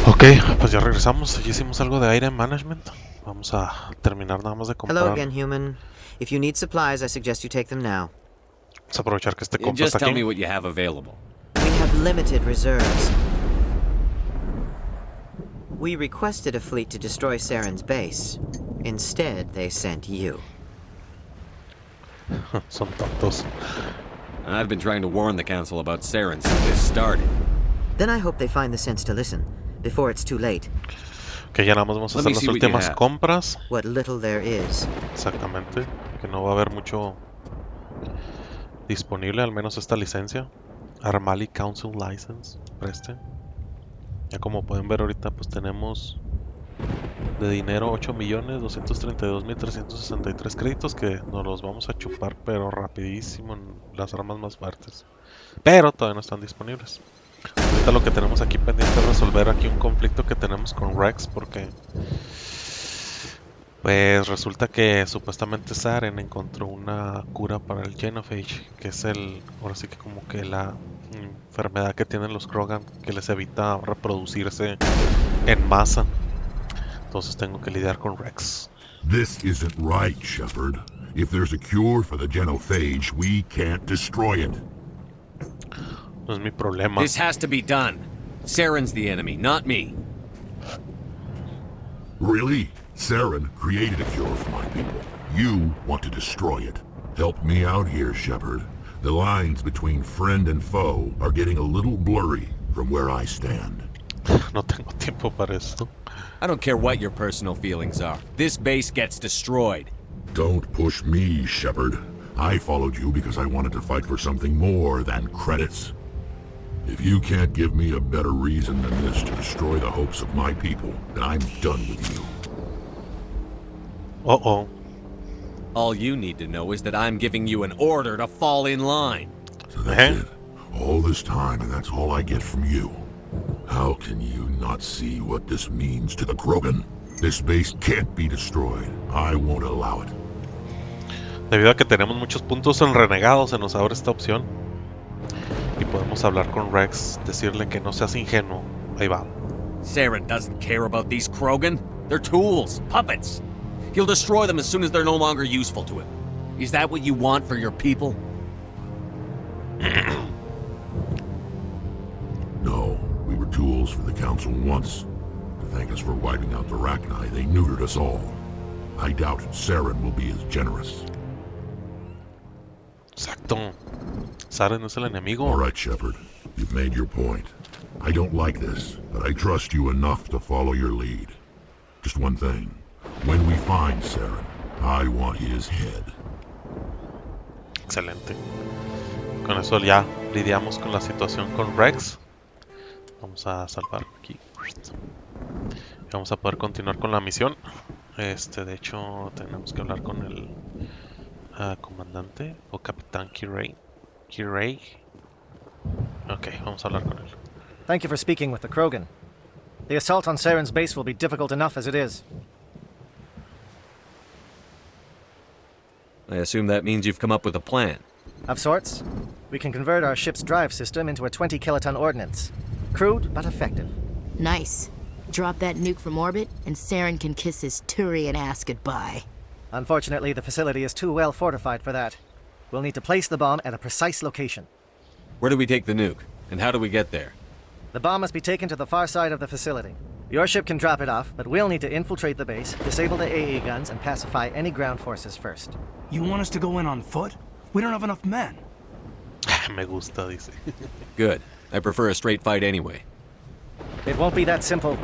Ok, pues ya regresamos. Ya hicimos algo de aire management. Vamos a terminar nada más de Hello comprar. again, human. If you need supplies, I suggest you take them now. Vamos a aprovechar que este compa Just está tell me aquí. what you have available. We have limited reserves. We requested a fleet to destroy Saren's base. Instead, they sent you. Son tontos. I've been trying to warn the council about Saren since this started. Then I hope they find the sense to listen, before it's too late. Que ya nada más vamos a Let me hacer las see what you últimas have. compras. What little there is. Exactamente. Que no va a haber mucho disponible, al menos esta licencia. Armali Council License. Preste. Ya como pueden ver ahorita, pues tenemos de dinero 8.232.363 créditos que nos los vamos a chupar, pero rapidísimo en las armas más fuertes. Pero todavía no están disponibles. Ahorita lo que tenemos aquí pendiente es resolver aquí un conflicto que tenemos con Rex, porque pues resulta que supuestamente Saren encontró una cura para el Genophage, que es ahora sí que como que la enfermedad que tienen los Krogan que les evita reproducirse en masa. Entonces tengo que lidiar con Rex. This isn't right, Shepard. If there's a cure for the genophage, we can't destroy it. No es mi problema. This has to be done. Saren's the enemy, not me. Really? Saren created a cure for my people. You want to destroy it. Help me out here, Shepard. The lines between friend and foe are getting a little blurry from where I stand. No tengo tiempo para esto. I don't care what your personal feelings are. This base gets destroyed. Don't push me, Shepard. I followed you because I wanted to fight for something more than credits. If you can't give me a better reason than this to destroy the hopes of my people, then I'm done with you. Uh-oh. All you need to know is that I'm giving you an order to fall in line. So that's it. All this time, and that's all I get from you. How can you not see what this means to the Krogan? This base can't be destroyed. I won't allow it. Debido a que tenemos muchos puntos en renegados, se nos abre esta opción. Y podemos hablar con Rex, decirle que no seas ingenuo. Ahí va. Saren doesn't care about these Krogan. They're tools, puppets. He'll destroy them as soon as they're no longer useful to him. Is that what you want for your people? No, we were tools for the Council once. To thank us for wiping out the Rachni, they neutered us all. I doubt Saren will be as generous. Exacto. Saren es el enemigo. All right, Shepard. You've made your point. I don't like this, but I trust you enough to follow your lead. Just one thing. When we find Saren, I want his head. Excelente. Con eso ya lidiamos con la situación con Rex. Vamos a salvar aquí. Vamos a poder continuar con la misión. De hecho, tenemos que hablar con el comandante o capitán Kirei. Kirei. Ok, vamos a hablar con él. Thank you for speaking with the Krogan. The assault on Saren's base will be difficult enough as it is. I assume that means you've come up with a plan. Of sorts. We can convert our ship's drive system into a 20-kiloton ordnance. Crude, but effective. Nice. Drop that nuke from orbit, and Saren can kiss his Turian ass goodbye. Unfortunately, the facility is too well fortified for that. We'll need to place the bomb at a precise location. Where do we take the nuke? And how do we get there? The bomb must be taken to the far side of the facility. Your ship can drop it off, but we'll need to infiltrate the base, disable the AE guns, and pacify any ground forces first. You want us to go in on foot? We don't have enough men. Me gusta, dice. Good. I prefer a straight fight anyway. It won't be that simple.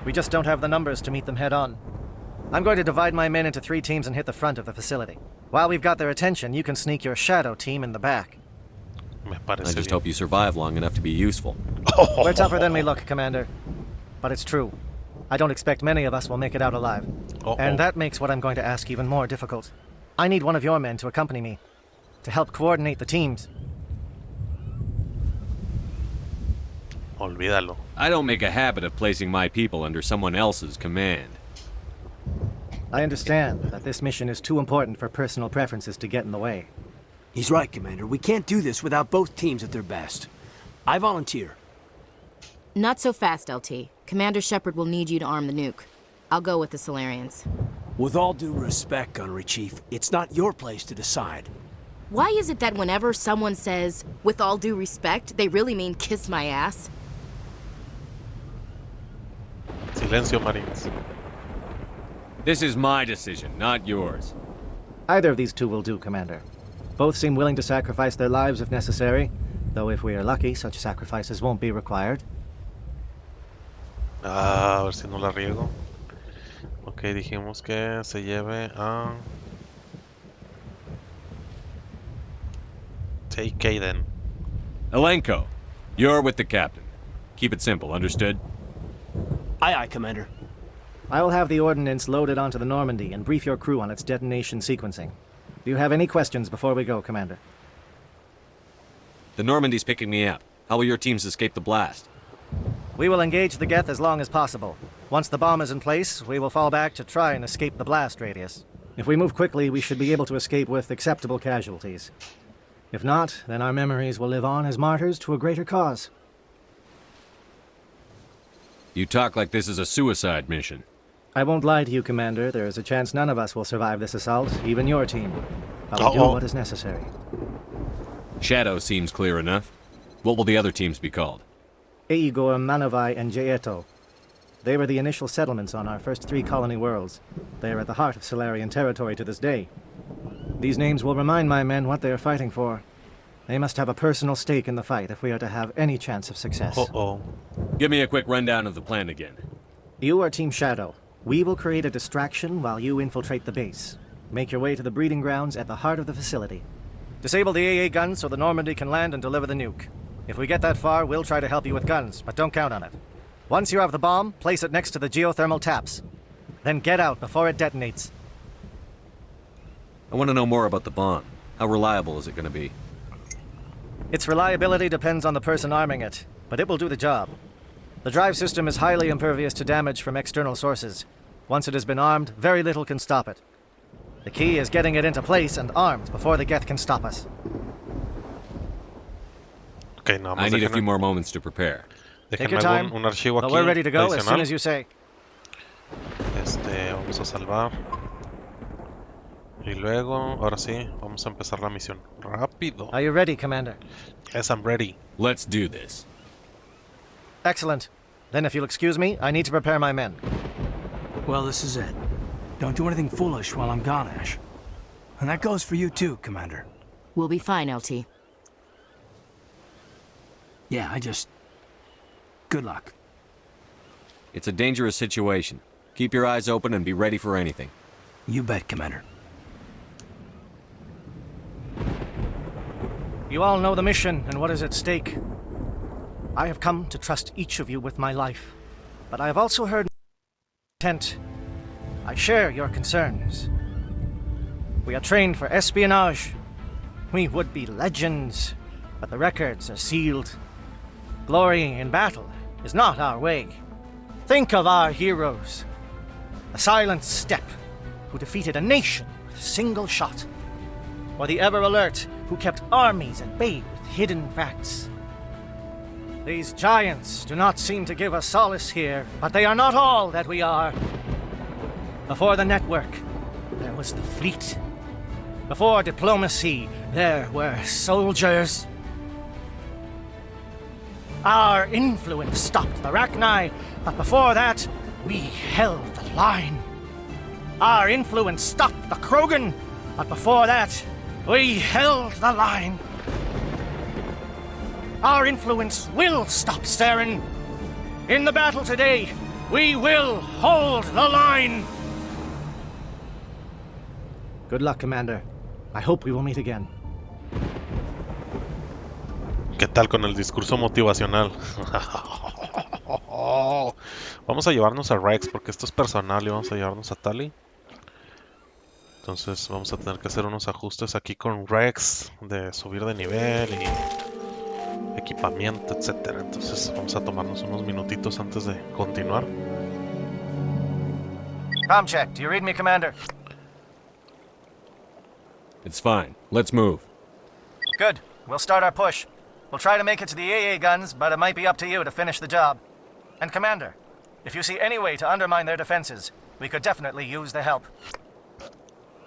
We just don't have the numbers to meet them head on. I'm going to divide my men into 3 teams and hit the front of the facility. While we've got their attention, you can sneak your shadow team in the back. Me I parece just bien. hope you survive long enough to be useful. We're tougher than we look, Commander. But it's true. I don't expect many of us will make it out alive. And that makes what I'm going to ask even more difficult. I need one of your men to accompany me, to help coordinate the teams. Olvídalo. I don't make a habit of placing my people under someone else's command. I understand that this mission is too important for personal preferences to get in the way. He's right, Commander. We can't do this without both teams at their best. I volunteer. Not so fast, LT. Commander Shepard will need you to arm the nuke. I'll go with the Solarians. With all due respect, Gunnery Chief, it's not your place to decide. Why is it that whenever someone says, with all due respect, they really mean kiss my ass? Silencio, Marines. This is my decision, not yours. Either of these two will do, Commander. Both seem willing to sacrifice their lives if necessary, though if we are lucky, such sacrifices won't be required. A ver si no la riego. Ok, dijimos que se lleve a... Take Kaden. Elenko, you're with the captain. Keep it simple, understood? Aye, aye, Commander. I will have the ordnance loaded onto the Normandy and brief your crew on its detonation sequencing. Do you have any questions before we go, Commander? The Normandy's picking me up. How will your teams escape the blast? We will engage the Geth as long as possible. Once the bomb is in place, we will fall back to try and escape the blast radius. If we move quickly, we should be able to escape with acceptable casualties. If not, then our memories will live on as martyrs to a greater cause. You talk like this is a suicide mission. I won't lie to you, Commander. There is a chance none of us will survive this assault, even your team. I will do what is necessary. Shadow seems clear enough. What will the other teams be called? Eigor, Manovai, and Jaeto. They were the initial settlements on our first 3 colony worlds. They are at the heart of Solarian territory to this day. These names will remind my men what they are fighting for. They must have a personal stake in the fight if we are to have any chance of success. Give me a quick rundown of the plan again. You are Team Shadow. We will create a distraction while you infiltrate the base. Make your way to the breeding grounds at the heart of the facility. Disable the AA guns so the Normandy can land and deliver the nuke. If we get that far, we'll try to help you with guns, but don't count on it. Once you have the bomb, place it next to the geothermal taps. Then get out before it detonates. I want to know more about the bomb. How reliable is it going to be? Its reliability depends on the person arming it, but it will do the job. The drive system is highly impervious to damage from external sources. Once it has been armed, very little can stop it. The key is getting it into place and armed before the Geth can stop us. Okay, nada más I need a few more moments to prepare. Take your time, un archivo but aquí we're ready to go as soon adicional. as you say. Vamos a salvar. Y luego, ahora sí, vamos a empezar la misión. Rápido. Are you ready, Commander? Yes, I'm ready. Let's do this. Excellent. Then if you'll excuse me, I need to prepare my men. Well, this is it. Don't do anything foolish while I'm gone, Ash. And that goes for you too, Commander. We'll be fine, LT. Yeah, Good luck. It's a dangerous situation. Keep your eyes open and be ready for anything. You bet, Commander. You all know the mission and what is at stake. I have come to trust each of you with my life, but I have also heard intent. I share your concerns. We are trained for espionage. We would be legends, but the records are sealed. Glorying in battle is not our way. Think of our heroes. The Silent Step, who defeated a nation with a single shot. Or the Ever Alert, who kept armies at bay with hidden facts. These giants do not seem to give us solace here, but they are not all that we are. Before the network, there was the fleet. Before diplomacy, there were soldiers. Our influence stopped the Rachni, but before that, we held the line. Our influence stopped the Krogan, but before that, we held the line. Our influence will stop Saren. In the battle today, we will hold the line. Good luck, Commander. I hope we will meet again. ¿Qué tal con el discurso motivacional? Vamos a llevarnos a Rex porque esto es personal y vamos a llevarnos a Tali. Entonces vamos a tener que hacer unos ajustes aquí con Rex de subir de nivel y equipamiento, etcétera. Entonces vamos a tomarnos unos minutitos antes de continuar. Com check. Do you read me, Commander? It's fine. Let's move. Good. We'll start our push. We'll try to make it to the AA guns, but it might be up to you to finish the job. And Commander, If you see any way to undermine their defenses, we could definitely use the help.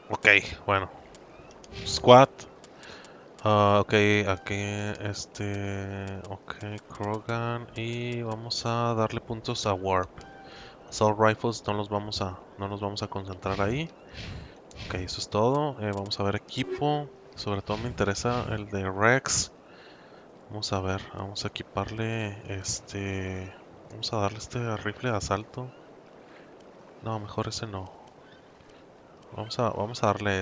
Ok, bueno. Squad. Ok, aquí ok, Krogan. Y vamos a darle puntos a Warp. Assault Rifles no nos vamos a concentrar ahí. Ok, eso es todo. Vamos a ver equipo. Sobre todo me interesa el de Rex. Vamos a ver, vamos a equiparle vamos a darle este rifle de asalto. No, mejor ese no. Vamos a darle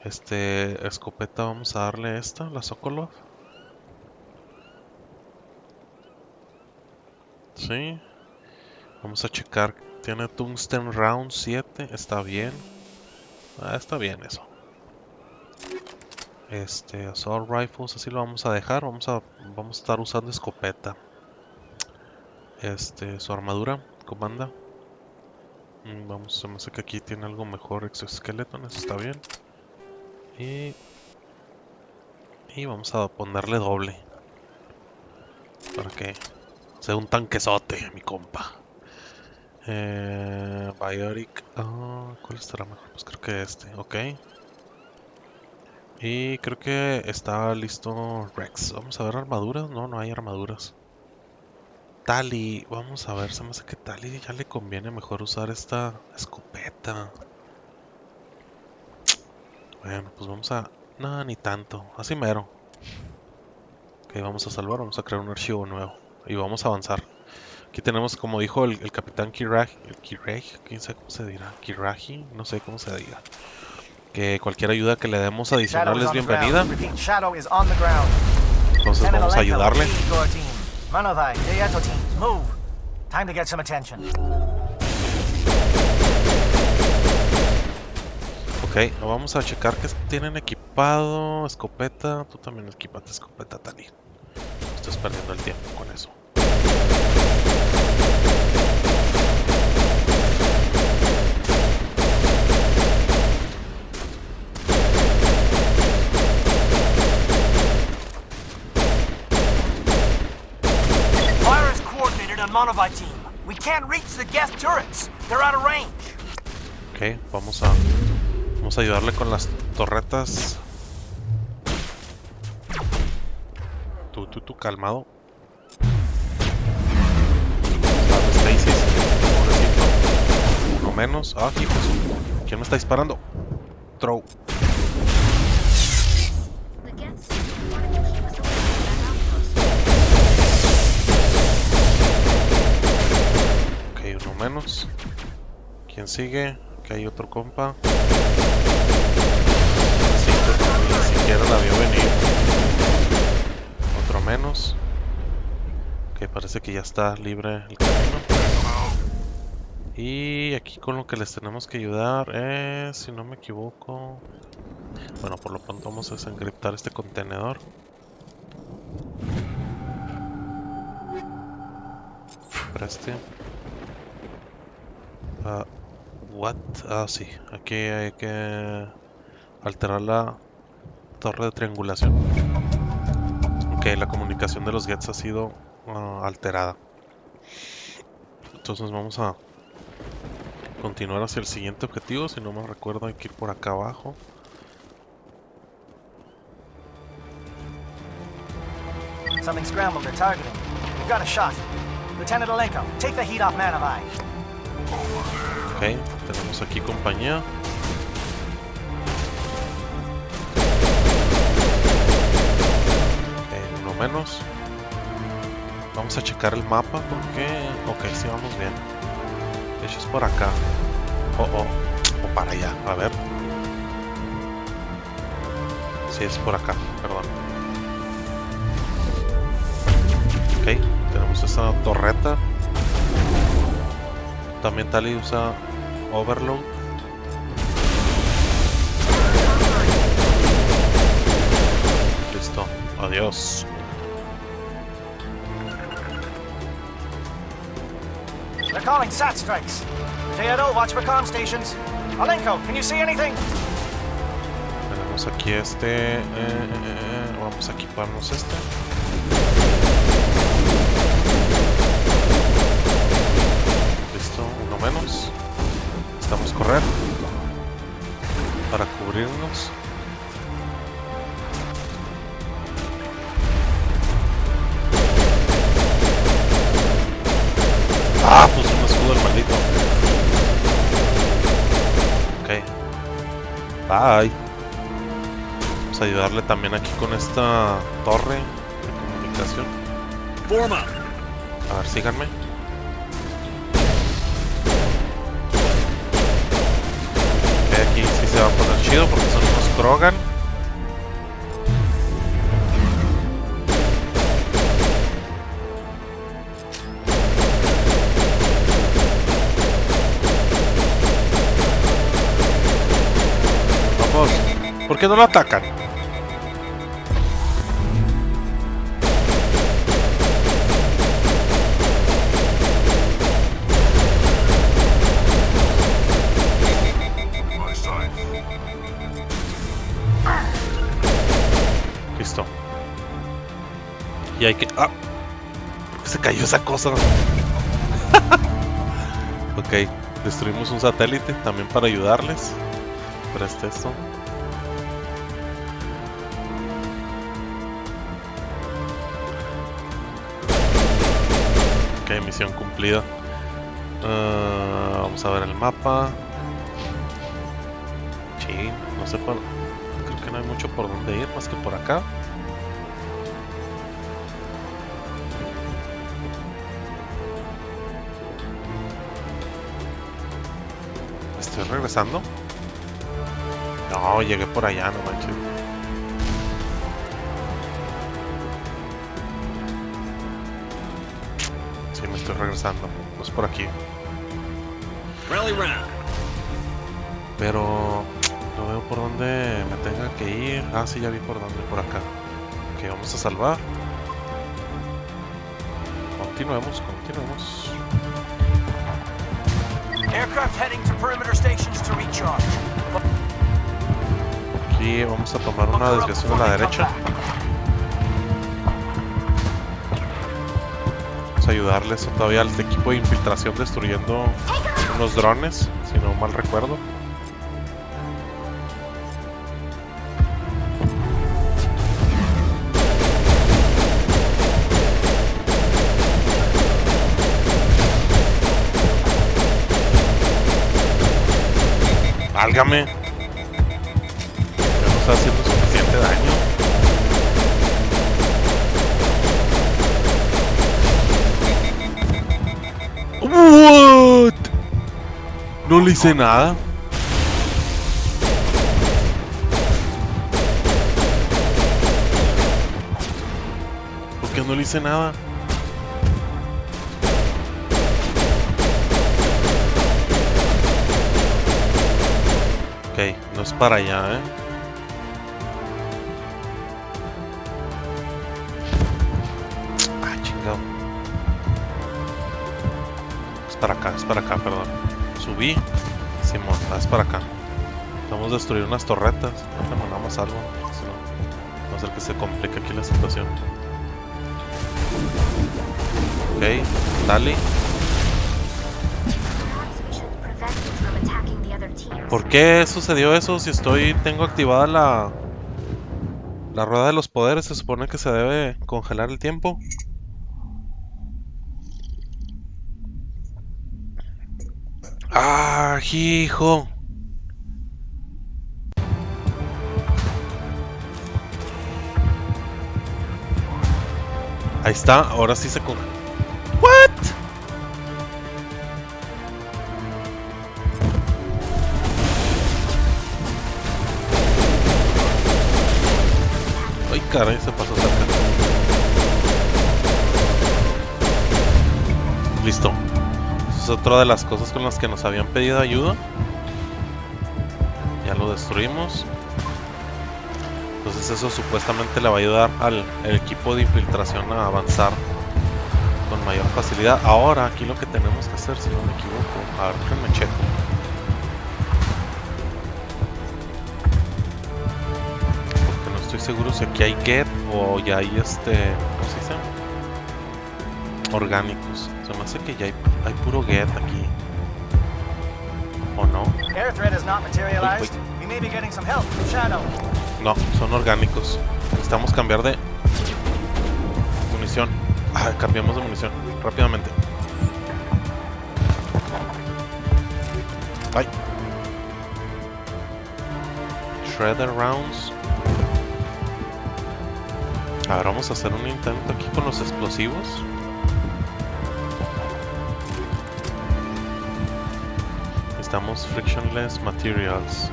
escopeta, vamos a darle esta, la Sokolov. Sí. Vamos a checar. Tiene Tungsten Round 7. Está bien. Está bien eso. Assault Rifles, así lo vamos a dejar. Vamos a estar usando escopeta. Su armadura, comanda. Se me hace que aquí tiene algo mejor. Exoskeleton, eso está bien. Y vamos a ponerle doble. Para que sea un tanquesote, mi compa. Biotic. ¿Cuál estará mejor? Pues creo que ok. Y creo que está listo Rex. Vamos a ver armaduras. No, no hay armaduras. Tali. Vamos a ver. Se me hace que Tali ya le conviene mejor usar esta escopeta. Bueno, pues vamos a... No, ni tanto. Así mero. Ok, vamos a salvar. Vamos a crear un archivo nuevo. Y vamos a avanzar. Aquí tenemos, como dijo el capitán Kiraj, quién sabe cómo se dirá, Kiraji, no sé cómo se diga, que cualquier ayuda que le demos adicional es bienvenida. Entonces vamos a ayudarle. Ok, vamos a checar que tienen equipado escopeta. Tú también equipate escopeta, Tali. Estás perdiendo el tiempo con eso. Monovite team. We can't reach the Geth turrets. They're out of range. Ok, vamos a ayudarle con las torretas. Tú, calmado. Stasis, pobrecito. Uno menos. Ah, aquí pues. ¿Quién me está disparando? Throw. Menos. ¿Quién sigue? Que hay otro compa. Ni siquiera la vio venir. Otro menos. Que parece que ya está libre el camino. Y aquí con lo que les tenemos que ayudar es, si no me equivoco, bueno, por lo pronto vamos a desencriptar este contenedor. Preste. What? Sí, aquí hay que alterar la torre de triangulación. Ok, la comunicación de los Geths ha sido alterada. Entonces vamos a continuar hacia el siguiente objetivo. Si no me recuerdo, hay que ir por acá abajo. Something scrambled their targeting. We've got a shot. Lieutenant Alenko, take the heat off Manavai. Ok, tenemos aquí compañía. Uno menos. Vamos a checar el mapa porque... Ok, sí vamos bien. De hecho es por acá. O para allá, a ver. Sí, es por acá, perdón. Ok, tenemos esta torreta. También Tali usa Overload. Listo, adiós. They're calling SAT strikes. JRO, watch for comm stations. Alenko, can you see anything? Tenemos aquí vamos a equiparnos Bye. Vamos a ayudarle también aquí con esta torre de comunicación. Form up. A ver, síganme. Aquí sí se va a poner chido porque son unos Krogan. Vamos. ¿Por qué no lo atacan? Listo. Y hay que... ¡Ah! ¿Por qué se cayó esa cosa? Ok, destruimos un satélite también para ayudarles. Presta esto. Ok, misión cumplida. Vamos a ver el mapa. Sí, no sé por... Creo que no hay mucho por donde ir más que por acá. ¿Estoy regresando? No, llegué por allá, no manches. Sí, me estoy regresando. Pues por aquí. Rally round. Pero no veo por dónde me tenga que ir. Ah, sí, ya vi por dónde, por acá. Ok, vamos a salvar. Continuemos. Aircraft heading to perimeter stations to recharge. Aquí vamos a tomar una desviación a la derecha. Vamos a ayudarles todavía al equipo de infiltración destruyendo unos drones, si no mal recuerdo. ¡Válgame! No está haciendo suficiente daño. What? No le hice nada. ¿Por qué no le hice nada? Ok, no es para allá, Ah, chingado. Es para acá, perdón. Subí. Simón, es para acá. Vamos a destruir unas torretas. No me mandamos algo. Si no, va a ser que se complique aquí la situación. Ok, dale. ¿Por qué sucedió eso si tengo activada la rueda de los poderes? Se supone que se debe congelar el tiempo. ¡Ah, hijo! Ahí está, ahora sí se congeló. ¿What? Ay, caray, se pasó cerca. Listo. Esa es otra de las cosas con las que nos habían pedido ayuda. Ya lo destruimos. Entonces eso supuestamente le va a ayudar al equipo de infiltración a avanzar con mayor facilidad. Ahora aquí lo que tenemos que hacer, si no me equivoco, a ver, déjenme checo. Porque no estoy seguro si aquí hay get o ya hay ¿cómo se dice? Orgánicos. Se me hace que ya hay puro get aquí. ¿O no? Air threat has not materialized. We may be getting some help from Shadow. No, son orgánicos. Necesitamos cambiar de munición. Ah, cambiamos de munición rápidamente. Ay. Shredder rounds. A ver, vamos a hacer un intento aquí con los explosivos. Necesitamos frictionless materials.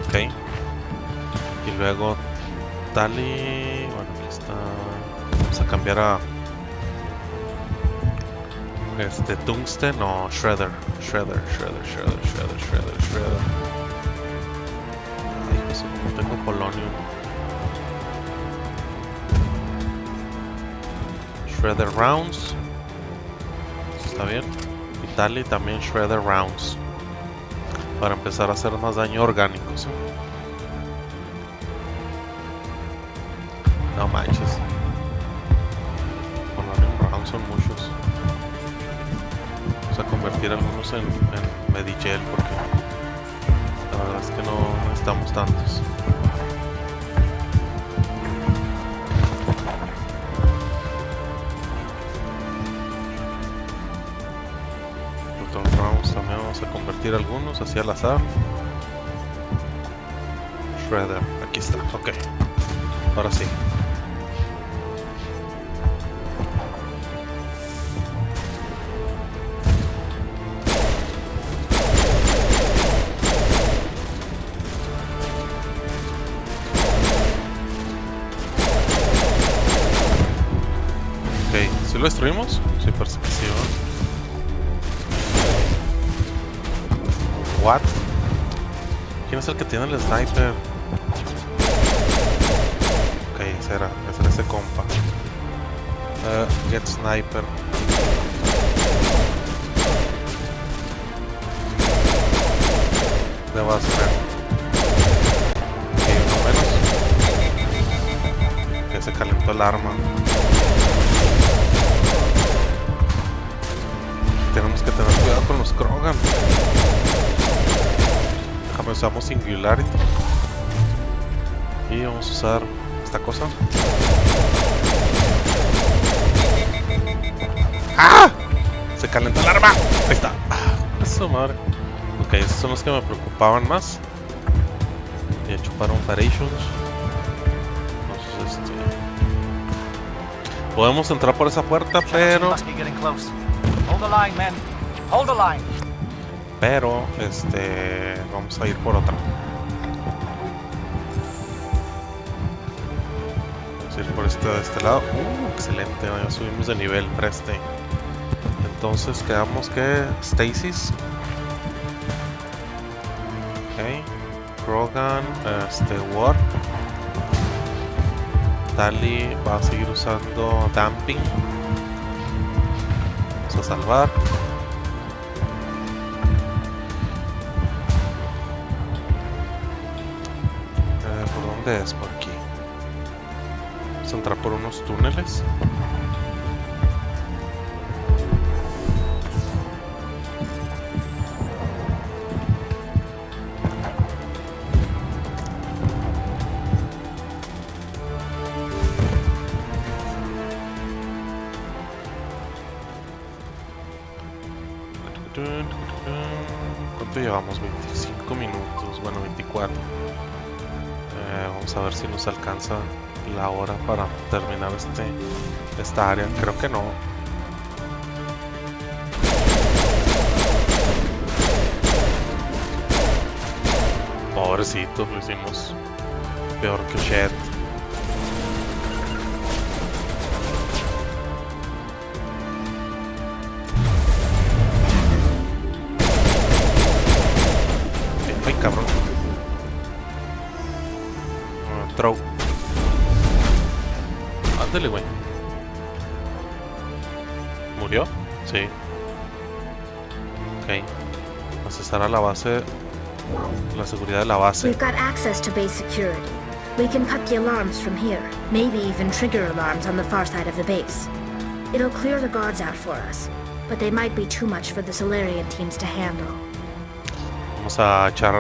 Ok. Y luego Tali. Bueno, aquí está. Vamos a cambiar a tungsten. No, Shredder. Shredder. Ay, no sé cómo tengo polonium. Shredder rounds. Está bien. Y Tali también Shredder rounds. Para empezar a hacer más daño orgánico, ¿sí? No manches. Polonium rounds son muchos. Vamos a convertir algunos en Medigel porque la verdad es que no necesitamos tantos. También vamos a convertir algunos hacia al azar. Shredder, aquí está, ok. Ahora sí. Ok, ¿sí lo destruimos? Sí, parece que sí, ¿no? What? ¿Quién es el que tiene el sniper? Ok, ese era ese compa. Get sniper. ¿Dónde vas a ver? Ok, uno menos. Que se calentó el arma. Tenemos que tener cuidado con los Krogan. Usamos Singularity y vamos a usar esta cosa. ¡Ah! Se calentó el arma. Ahí está. Eso, madre. Ok, esos son los que me preocupaban más. Y he hecho para operations. Entonces, podemos entrar por esa puerta, pero vamos a ir por otra. Vamos a ir por de este lado. Excelente, ya subimos de nivel, preste. Entonces quedamos que Stasis. Ok. Krogan, Warp. Tali va a seguir usando Damping. Vamos a salvar. Es por aquí. Vamos a entrar por unos túneles. ¿Cuánto llevamos? 25 minutos, bueno, 24. Vamos a ver si nos alcanza la hora para terminar esta área. Creo que no. Pobrecito, lo hicimos peor que Shed. Ay, cabrón. Throw. Ándale, güey. ¿Murió? Sí. Ok. Accesar a la base. La seguridad de la base. We've got access to base security. We can cut the alarms from here. Maybe even trigger alarms on the far side of the base. It'll clear the guards out for us, but they might be too much for the Solarian teams to handle. Vamos a echar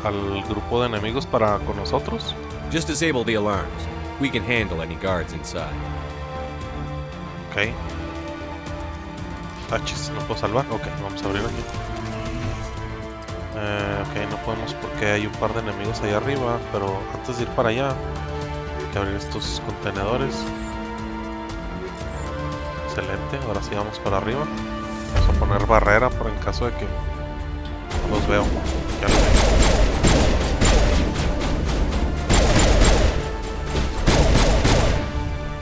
al grupo de enemigos para con nosotros. Just disable the alarms. We can handle any guards inside. Ok. Chis, no puedo salvar. Ok, vamos a abrir aquí. Ok, no podemos porque hay un par de enemigos allá arriba. Pero antes de ir para allá, hay que abrir estos contenedores. Excelente, ahora sí vamos para arriba. Vamos a poner barrera por en caso de que no los veo. Ya los veo.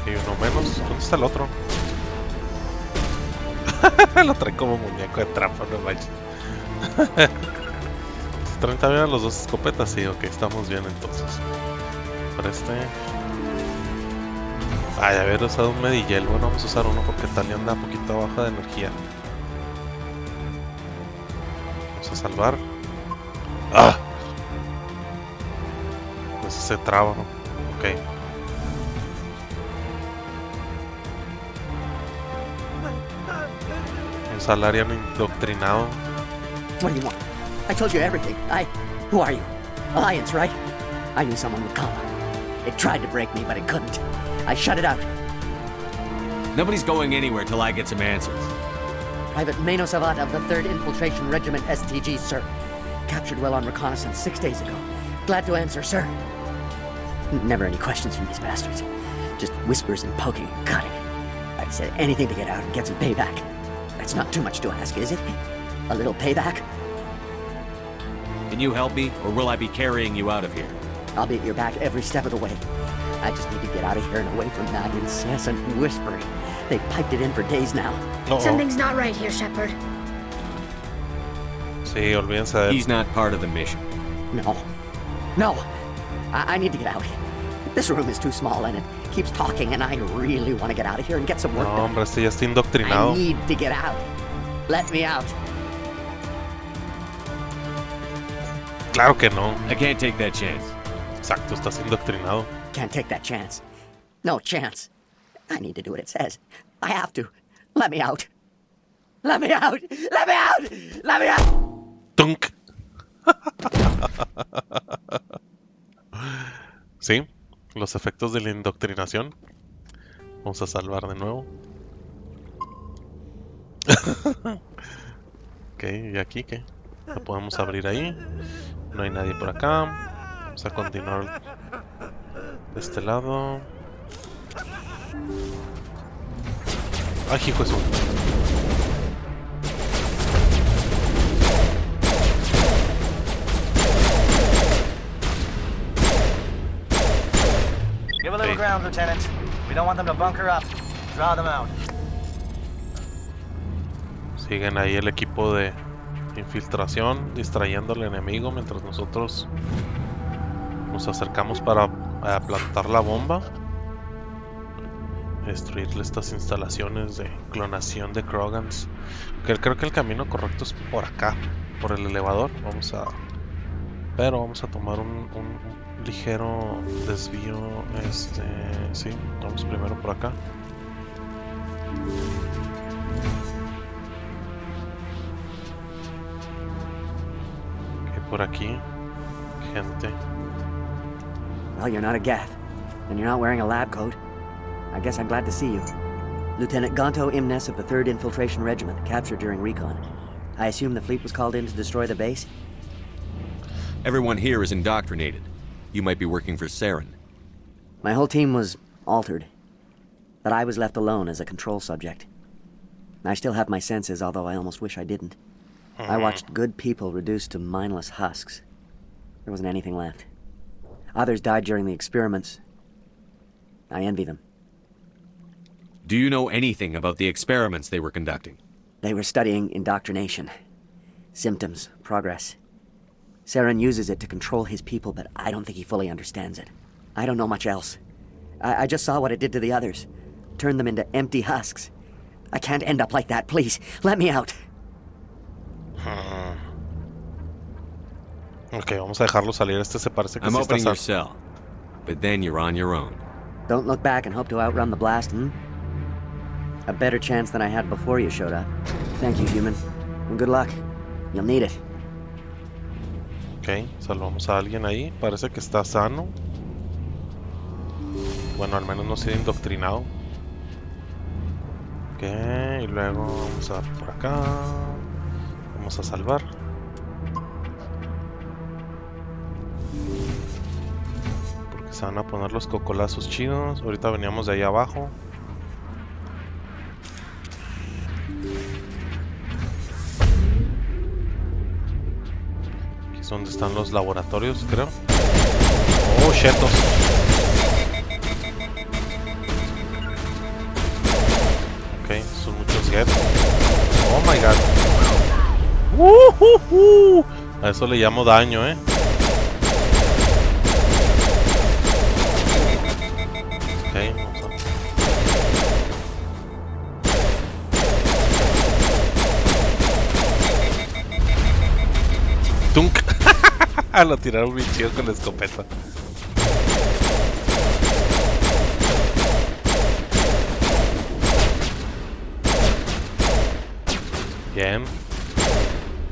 Ok, uno menos. ¿Dónde está el otro? Lo trae como muñeco de trampa, no manches. ¿Traen también los dos escopetas? Sí, ok, estamos bien entonces. Para este... ya haber usado un Medigel. Bueno, vamos a usar uno porque Talia anda un poquito baja de energía. Vamos a salvar. ¡Ah! Pues se traba, ¿no? Ok. Un salariano indoctrinado. What do you want? I told you everything. Who are you? Alliance, right? I knew someone would come. It tried to break me, but it couldn't. I shut it out. Nobody's going anywhere till I get some answers. Private Mano Savat of the 3rd Infiltration Regiment STG, sir. Captured well on reconnaissance 6 days ago. Glad to answer, sir. Never any questions from these bastards. Just whispers and poking and cutting. I said anything to get out and get some payback. That's not too much to ask, is it? A little payback? Can you help me, or will I be carrying you out of here? I'll be at your back every step of the way. I just need to get out of here and away from that incessant whispering. They've piped it in for days now. Something's not right here, Shepard. Sí, olvídense de él. He's not part of the mission. No. I need to get out. This room is too small and it keeps talking and I really want to get out of here and get some work No, done. hombre, este ya está indoctrinado. I need to get out. Let me out. Claro que no. I can't take that chance. Exacto, estás indoctrinado. Can't take that chance. No chance. I need to do what it says. I have to. Let me out. Let me out. Let me out. Let me out. ¡Tunk! Sí, los efectos de la indoctrinación. Vamos a salvar de nuevo. Ok, ¿y aquí qué? ¿Lo podemos abrir ahí? No hay nadie por acá. Vamos a continuar de este lado. ¡Ay, hijo de su! Give a little ground, Lieutenant. We don't want them to bunker up. Draw them out. Siguen ahí el equipo de infiltración distrayendo al enemigo mientras nosotros nos acercamos para plantar la bomba, destruirle estas instalaciones de clonación de Krogans. Creo que el camino correcto es por acá, por el elevador. Vamos a tomar un ligero desvío. Sí, vamos primero por acá. Por aquí, gente. Well, you're not a Gath, and you're not wearing a lab coat. I guess I'm glad to see you. Lieutenant Gonto Imnes of the 3rd Infiltration Regiment, captured during recon. I assume the fleet was called in to destroy the base? Everyone here is indoctrinated. You might be working for Saren. My whole team was altered, but I was left alone as a control subject. I still have my senses, although I almost wish I didn't. I watched good people reduced to mindless husks. There wasn't anything left. Others died during the experiments. I envy them. Do you know anything about the experiments they were conducting? They were studying indoctrination. Symptoms, progress. Saren uses it to control his people, but I don't think he fully understands it. I don't know much else. I just saw what it did to the others. Turned them into empty husks. I can't end up like that, please. Let me out. Ok, vamos a dejarlo salir. Este se parece que I'm sí opening your está cell, but then you're on your own. Don't look back and hope to outrun the blast, A better chance than I had before you showed up. Thank you, human. And good luck. You'll need it. Ok, salvamos a alguien ahí. Parece que está sano. Bueno, al menos no ha sido indoctrinado. Ok, y luego vamos a por acá. Vamos a salvar. Porque se van a poner los cocolazos chidos. Ahorita veníamos de ahí abajo. Aquí es donde están los laboratorios, creo. Oh, chetos. Ok, son muchos get. Oh my god. A eso le llamo daño, Ok, vamos a... ¡Tunk! Lo tiraron bien chido con la escopeta. Bien.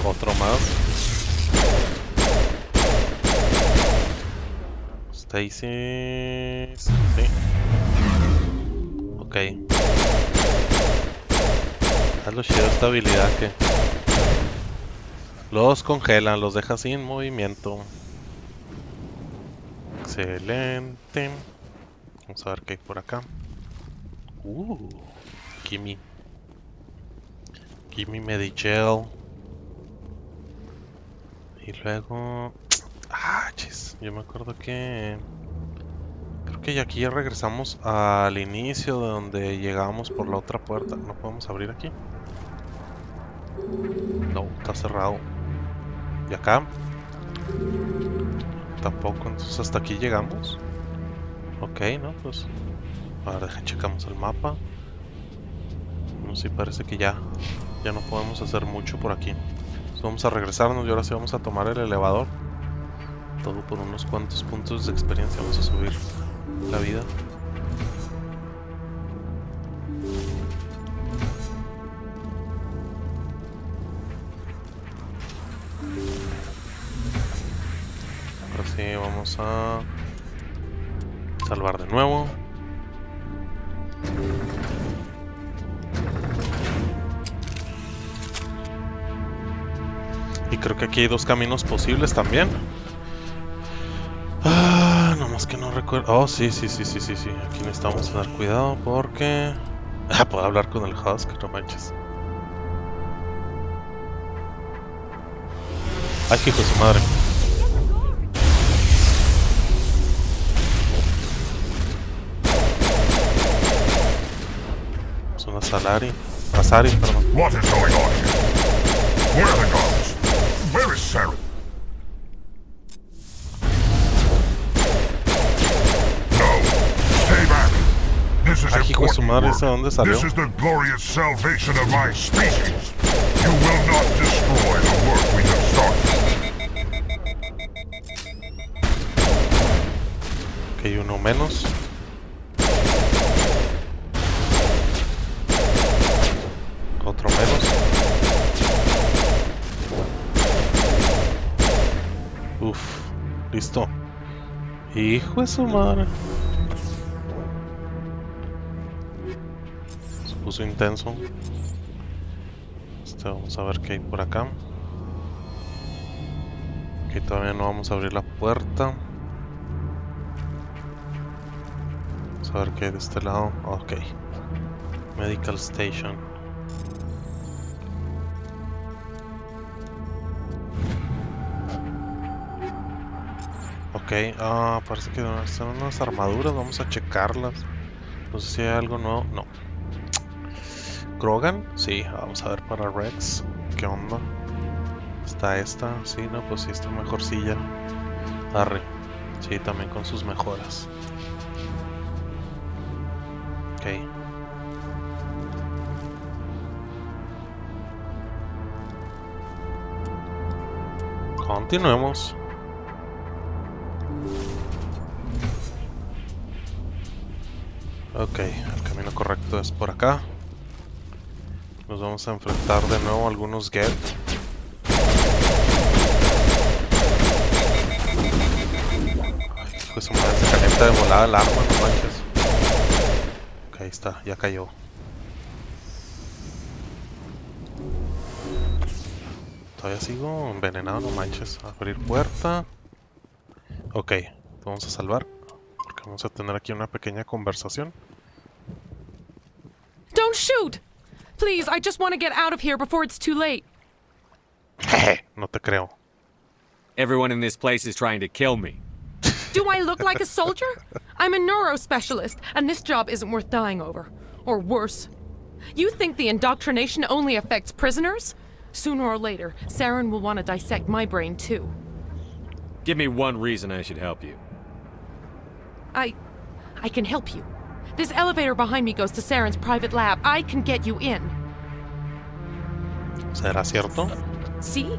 Otro más. Stacy. Sí. Ok. Es lo chido esta habilidad que los congelan, los deja sin movimiento. Excelente. Vamos a ver qué hay por acá. Gimme. Gimme Medigel. Y luego... chis. Yo me acuerdo que... Creo que aquí ya regresamos al inicio de donde llegamos por la otra puerta. ¿No podemos abrir aquí? No, está cerrado. ¿Y acá? Tampoco, entonces hasta aquí llegamos. Ok, no, pues... Ahora checamos el mapa. No sé, parece que ya no podemos hacer mucho por aquí. Entonces vamos a regresarnos y ahora sí vamos a tomar el elevador. Todo por unos cuantos puntos de experiencia. Vamos a subir la vida. Ahora sí vamos a salvar de nuevo. Y creo que aquí hay dos caminos posibles también. Nomás que no recuerdo. Oh, sí. Aquí necesitamos tener cuidado porque... puedo hablar con el Husk, no manches. Ay, hijo de su madre. Es una Asari, perdón. What is going on here? Where are the guards? Where is Saren? No, stay back. This is Ay, hijo de su madre, ¿de dónde salió? This is the glorious salvation of my species. You will not destroy the work we have started. Ok, uno menos. Otro menos. Listo. Hijo de su madre. Se puso intenso. Vamos a ver qué hay por acá. Ok, todavía no vamos a abrir la puerta. Vamos a ver qué hay de este lado. Ok. Medical Station. Ok, parece que son unas armaduras, vamos a checarlas. No sé si hay algo nuevo, no. Krogan, sí, vamos a ver para Rex. ¿Qué onda? Está esta, sí, no, pues sí, está mejorcilla. Arre, sí, también con sus mejoras. Ok. Continuemos. Ok, el camino correcto es por acá. Nos vamos a enfrentar de nuevo a algunos Geth. Ay, pues madre, se calienta de volada el arma, no manches. Ok, ahí está, ya cayó. Todavía sigo envenenado, no manches. Abrir puerta. Ok, vamos a salvar. Porque vamos a tener aquí una pequeña conversación. Don't shoot! Please, I just want to get out of here before it's too late. Jeje, no te creo. Everyone in this place is trying to kill me. Do I look like a soldier? I'm a neurospecialist, and this job isn't worth dying over. Or worse. You think the indoctrination only affects prisoners? Sooner or later, Saren will want to dissect my brain too. Give me one reason I should help you. I can help you. This elevator behind me goes to Saren's private lab. I can get you in. ¿Será cierto? See?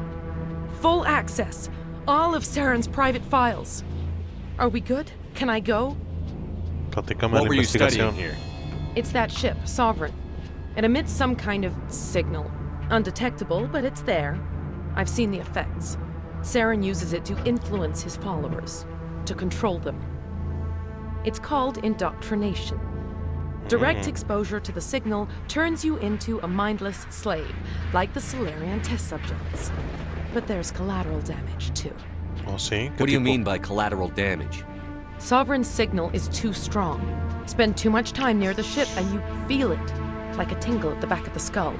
Full access. All of Saren's private files. Are we good? Can I go? Platícame What la were you studying investigación. here? It's that ship, Sovereign. It emits some kind of signal. Undetectable, but it's there. I've seen the effects. Saren uses it to influence his followers, to control them. It's called indoctrination. Direct exposure to the signal turns you into a mindless slave, like the Solarian test subjects. But there's collateral damage, too. ¿Oh, sí? ¿Qué What do you tipo? mean by collateral damage? Sovereign's signal is too strong. Spend too much time near the ship and you feel it, like a tingle at the back of the skull.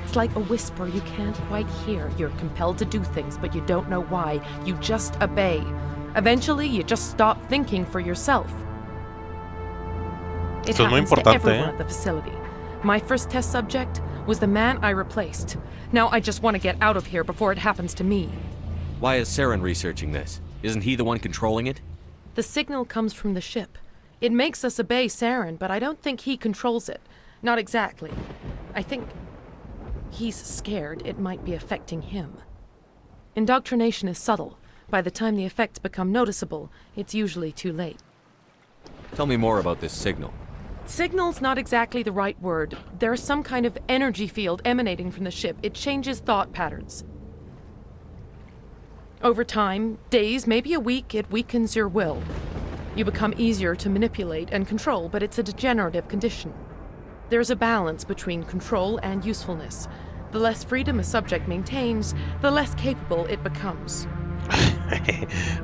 It's like a whisper you can't quite hear. You're compelled to do things, but you don't know why. You just obey. Eventually, you just stop thinking for yourself. It Esto es muy happens to importante, everyone at the facility. My first test subject was the man I replaced. Now I just want to get out of here before it happens to me. Why is Saren researching this? Isn't he the one controlling it? The signal comes from the ship. It makes us obey Saren, but I don't think he controls it. Not exactly. I think he's scared it might be affecting him. Indoctrination is subtle. By the time the effects become noticeable, it's usually too late. Tell me more about this signal. Signal's not exactly the right word. There's some kind of energy field emanating from the ship. It changes thought patterns. Over time, days, maybe a week, it weakens your will. You become easier to manipulate and control, but it's a degenerative condition. There's a balance between control and usefulness. The less freedom a subject maintains, the less capable it becomes.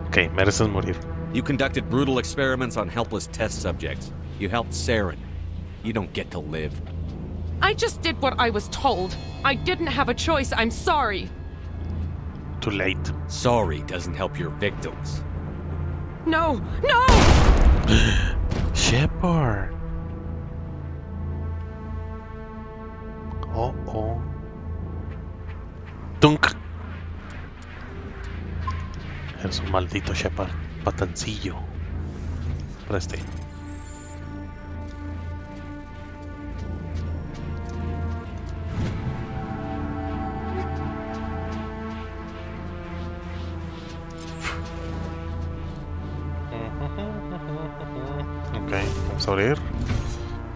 Ok, mereces morir. You conducted brutal experiments on helpless test subjects. You helped Saren. You don't get to live. I just did what I was told. I didn't have a choice. I'm sorry. Too late. Sorry doesn't help your victims. No! No! Shepard. Oh. Tunk. Eres un maldito Shepard. Patancillo. Preste. Ok, vamos a abrir.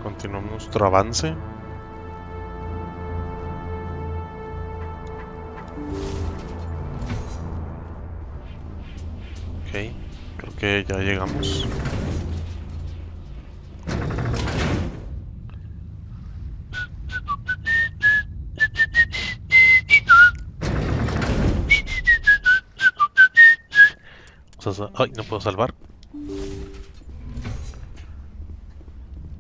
Continuamos nuestro avance. Ok, creo que ya llegamos. Ay, no puedo salvar.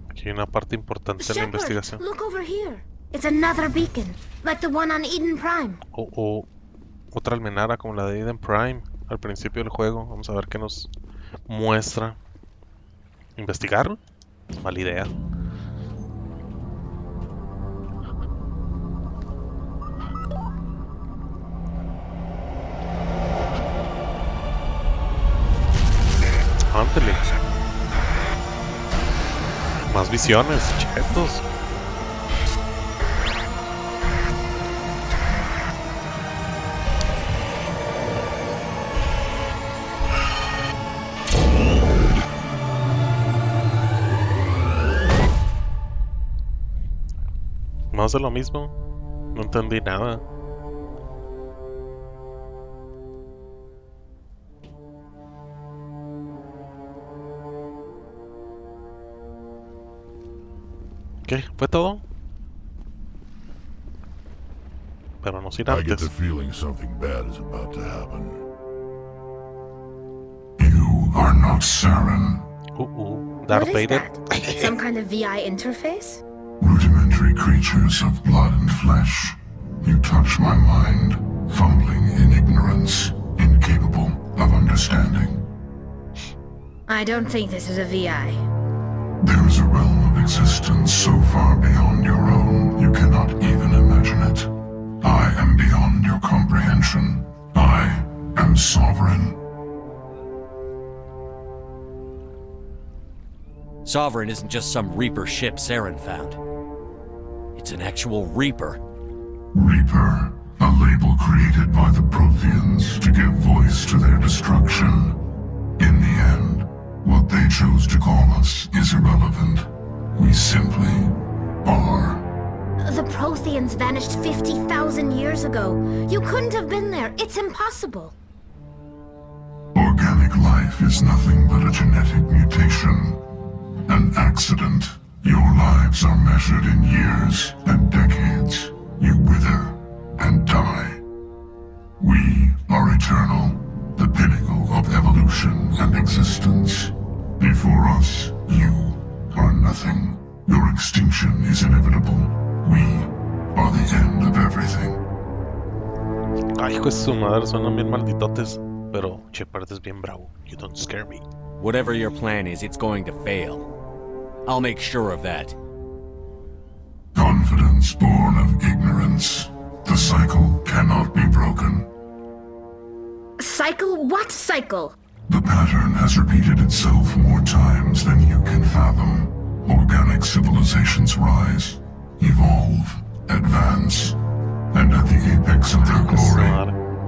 Aquí hay una parte importante de la investigación. Look over here. It's another beacon, like the one on Eden Prime. O otra almenara como la de Eden Prime al principio del juego. Vamos a ver qué nos muestra. ¿Investigar? Mala idea. Ándale. Más visiones, chetos. Más de lo mismo. No entendí nada. ¿Qué? ¿Fue todo? pero no sin I get the antes. feeling something bad is about to happen. You are not Saren. Darth What is Vader. that? Some kind of VI interface? Rudimentary creatures of blood and flesh. You touch my mind, fumbling in ignorance, incapable of understanding. I don't think this is a VI. There is a realm of existence so far beyond your own, you cannot even imagine it. I am beyond your comprehension. I am sovereign. Sovereign isn't just some Reaper ship Saren found. It's an actual Reaper. Reaper, a label created by the Protheans to give voice to their destruction. In the end, what they chose to call us is irrelevant. We simply are. The Protheans vanished 50,000 years ago. You couldn't have been there. It's impossible. Organic life is nothing but a genetic mutation. An accident. Your lives are measured in years and decades. You wither and die. We are eternal, the pinnacle of evolution and existence. Before us, you are nothing. Your extinction is inevitable. We are the end of everything. Ay, hijo de su madre, suenan bien malditotes. Pero Shepard es bien bravo. You don't scare me. Whatever your plan is, it's going to fail. I'll make sure of that. Confidence born of ignorance. The cycle cannot be broken. Cycle? What cycle? The pattern has repeated itself more times than you can fathom. Organic civilizations rise, evolve, advance, and at the apex of their glory,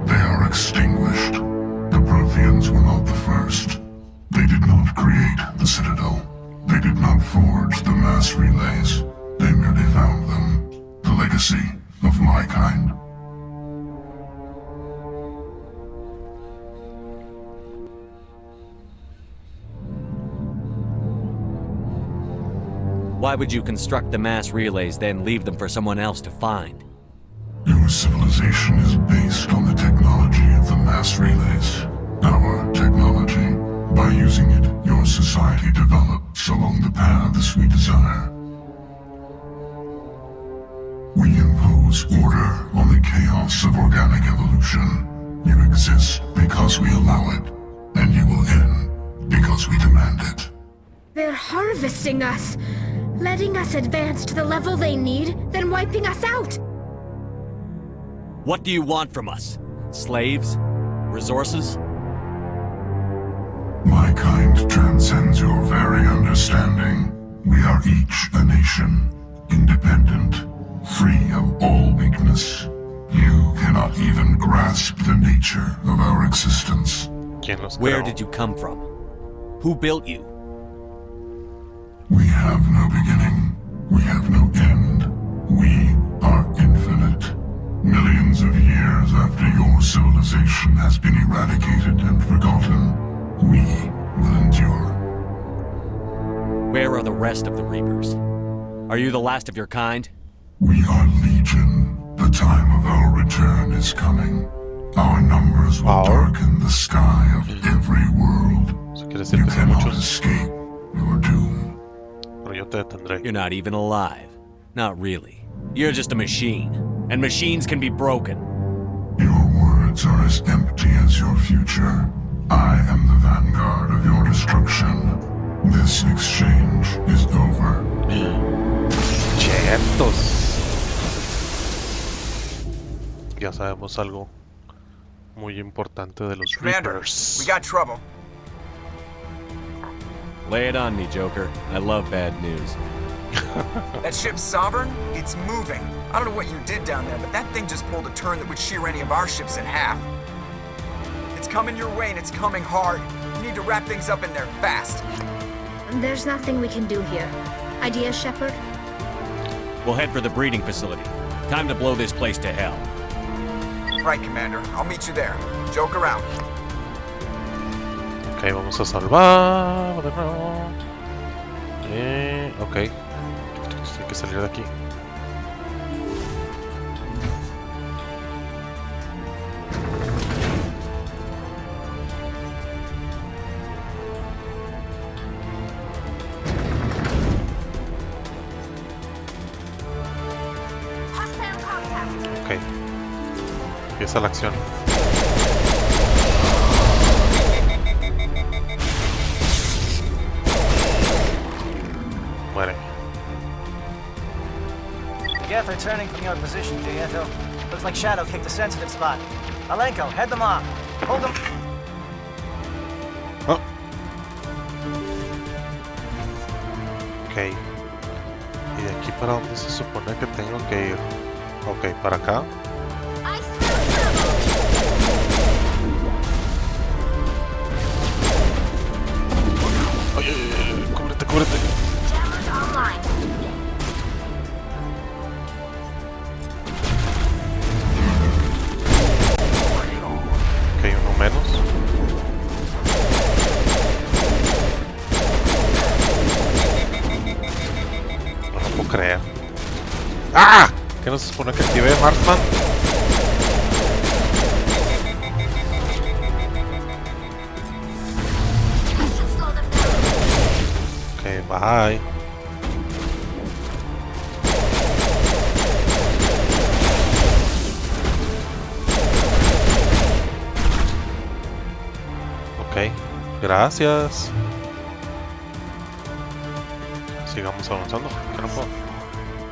they are extinguished. The Protheans were not the first. They did not create the Citadel. They did not forge the mass relays. They merely found them. The legacy of my kind. Why would you construct the mass relays, then leave them for someone else to find? Your civilization is based on the technology of the mass relays. Our technology. By using it, your society develops along the paths we desire. We impose order on the chaos of organic evolution. You exist because we allow it, and you will end because we demand it. They're harvesting us, letting us advance to the level they need, then wiping us out. What do you want from us? Slaves? Resources? My kind transcends your very understanding. We are each a nation, independent, free of all weakness. You cannot even grasp the nature of our existence. Where did you come from? Who built you? We have no beginning. We have no end. We are infinite. Millions of years after your civilization has been eradicated and forgotten, we will endure. Where are the rest of the Reapers? Are you the last of your kind? We are Legion. The time of our return is coming. Our numbers will darken the sky of every world. You cannot escape your doom. You're not even alive. Not really. You're just a machine. And machines can be broken. Your words are as empty as your future. I am the vanguard of your destruction. This exchange is over. Chetos. Ya sabemos algo muy importante de los Commander, Reapers. we got trouble. Lay it on me, Joker. I love bad news. That ship's Sovereign? It's moving. I don't know what you did down there, but that thing just pulled a turn that would shear any of our ships in half. It's coming your way, and it's coming hard. You need to wrap things up in there fast. There's nothing we can do here. Idea, Shepard? We'll head for the breeding facility. Time to blow this place to hell. Right, Commander. I'll meet you there. Joker out. Ok, vamos a salvar de nuevo. Ok. Hay que salir de aquí. Empieza la acción. Muere. Geth are turning from your position, Gieto. Looks like Shadow kicked a sensitive spot. Alenko, head them off. Hold them. Oh. Ok. ¿Y de aquí para dónde se supone que tengo que ir? Ok, para acá. Oye, cúbrete, cúbrete. Ok, uno menos. No lo puedo creer. ¡Ah! ¿Qué no se supone que active Marksman? Ok, bye. Ok, gracias. Sigamos avanzando. ¿Por qué no puedo?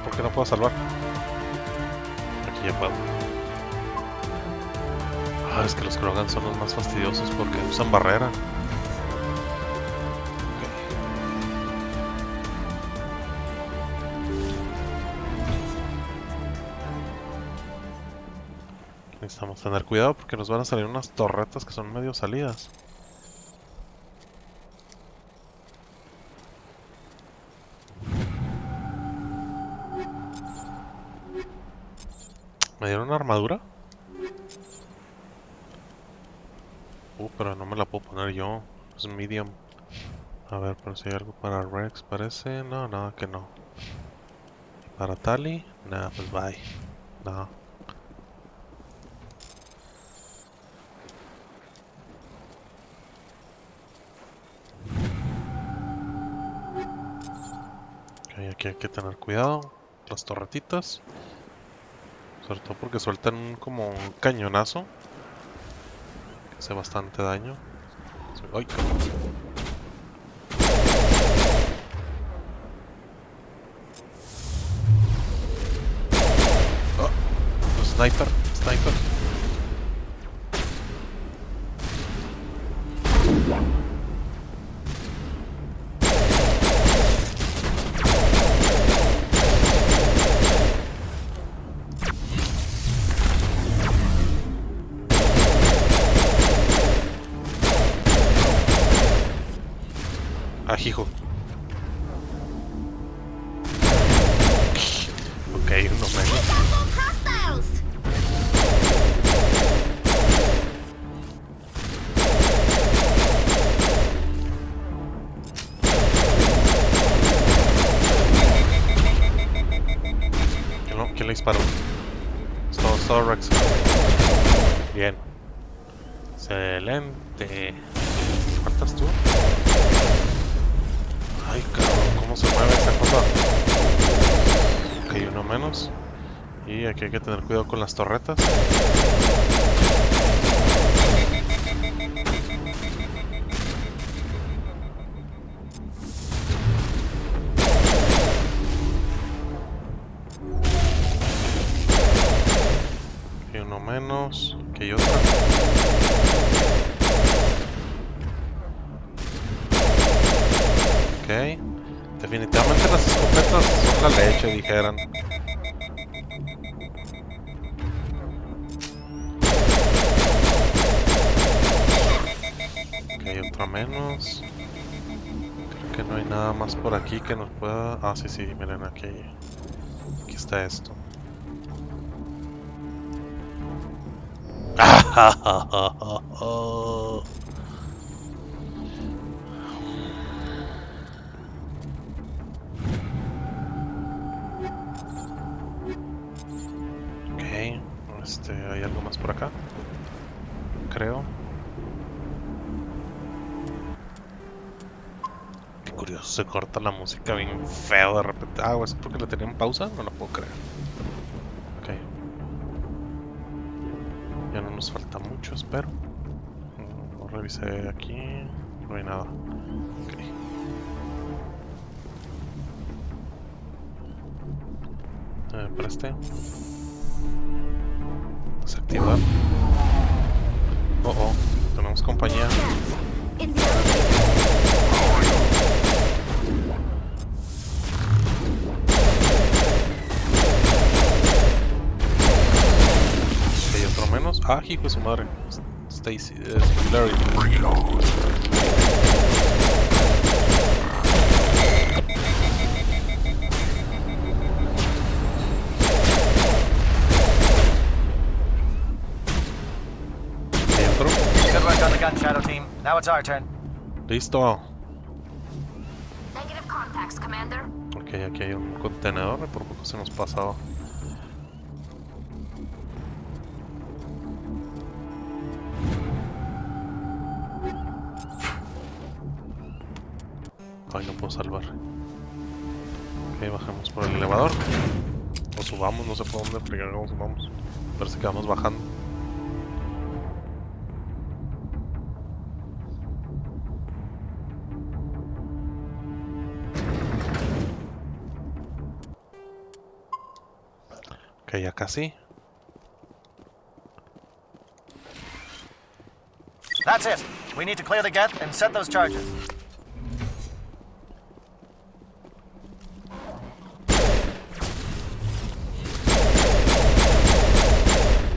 ¿Por qué no puedo salvar? Aquí ya puedo. Ah, es que los Krogan son los más fastidiosos porque usan barrera. Necesitamos tener cuidado porque nos van a salir unas torretas que son medio salidas. ¿Me dieron una armadura? Pero no me la puedo poner yo. Es medium. A ver, pero si hay algo para Rex, parece. No, nada que no. ¿Para Tali? Nada, pues bye. No. Ok, aquí hay que tener cuidado. Las torretitas. Sobre todo porque sueltan como un cañonazo. Que hace bastante daño. ¡Ay, cabrón! Oh, sniper, sniper. Ajijo. Ok, uno menos. ¿Quién le disparó? Todo Rex. Bien. Excelente. ¿Faltas tú? Ay, cabrón, ¿cómo se mueve esa cosa? Ok, uno menos. Y aquí hay que tener cuidado con las torretas. Y uno menos. Aquí hay otra. Ok. Definitivamente las escopetas son la leche, dijeran. Ok, otra menos. Creo que no hay nada más por aquí que nos pueda... Ah, sí, miren aquí. Aquí está esto. ¿Hay algo más por acá? Creo. Qué curioso, se corta la música bien feo de repente. Ah, ¿es porque le tenían pausa? No lo puedo creer. Ok. nos falta mucho, espero. No revisé aquí. No hay nada. Ok. Preste. Desactivar. Oh, tenemos compañía. Hay otro menos. Ah, hijo de su madre. Stacy, Larry. Bring it on. Good work on the gun, Shadow Team. Now it's our turn. Listo. Negative contacts, Commander. Ok, aquí hay un contenedor. Por poco se nos pasaba. Ay, no puedo salvar. Ok, bajamos por el elevador. O subamos, no sé por dónde fregamos vamos. Parece que vamos bajando. Ok, ya casi. That's it. We need to clear the gate and set those charges.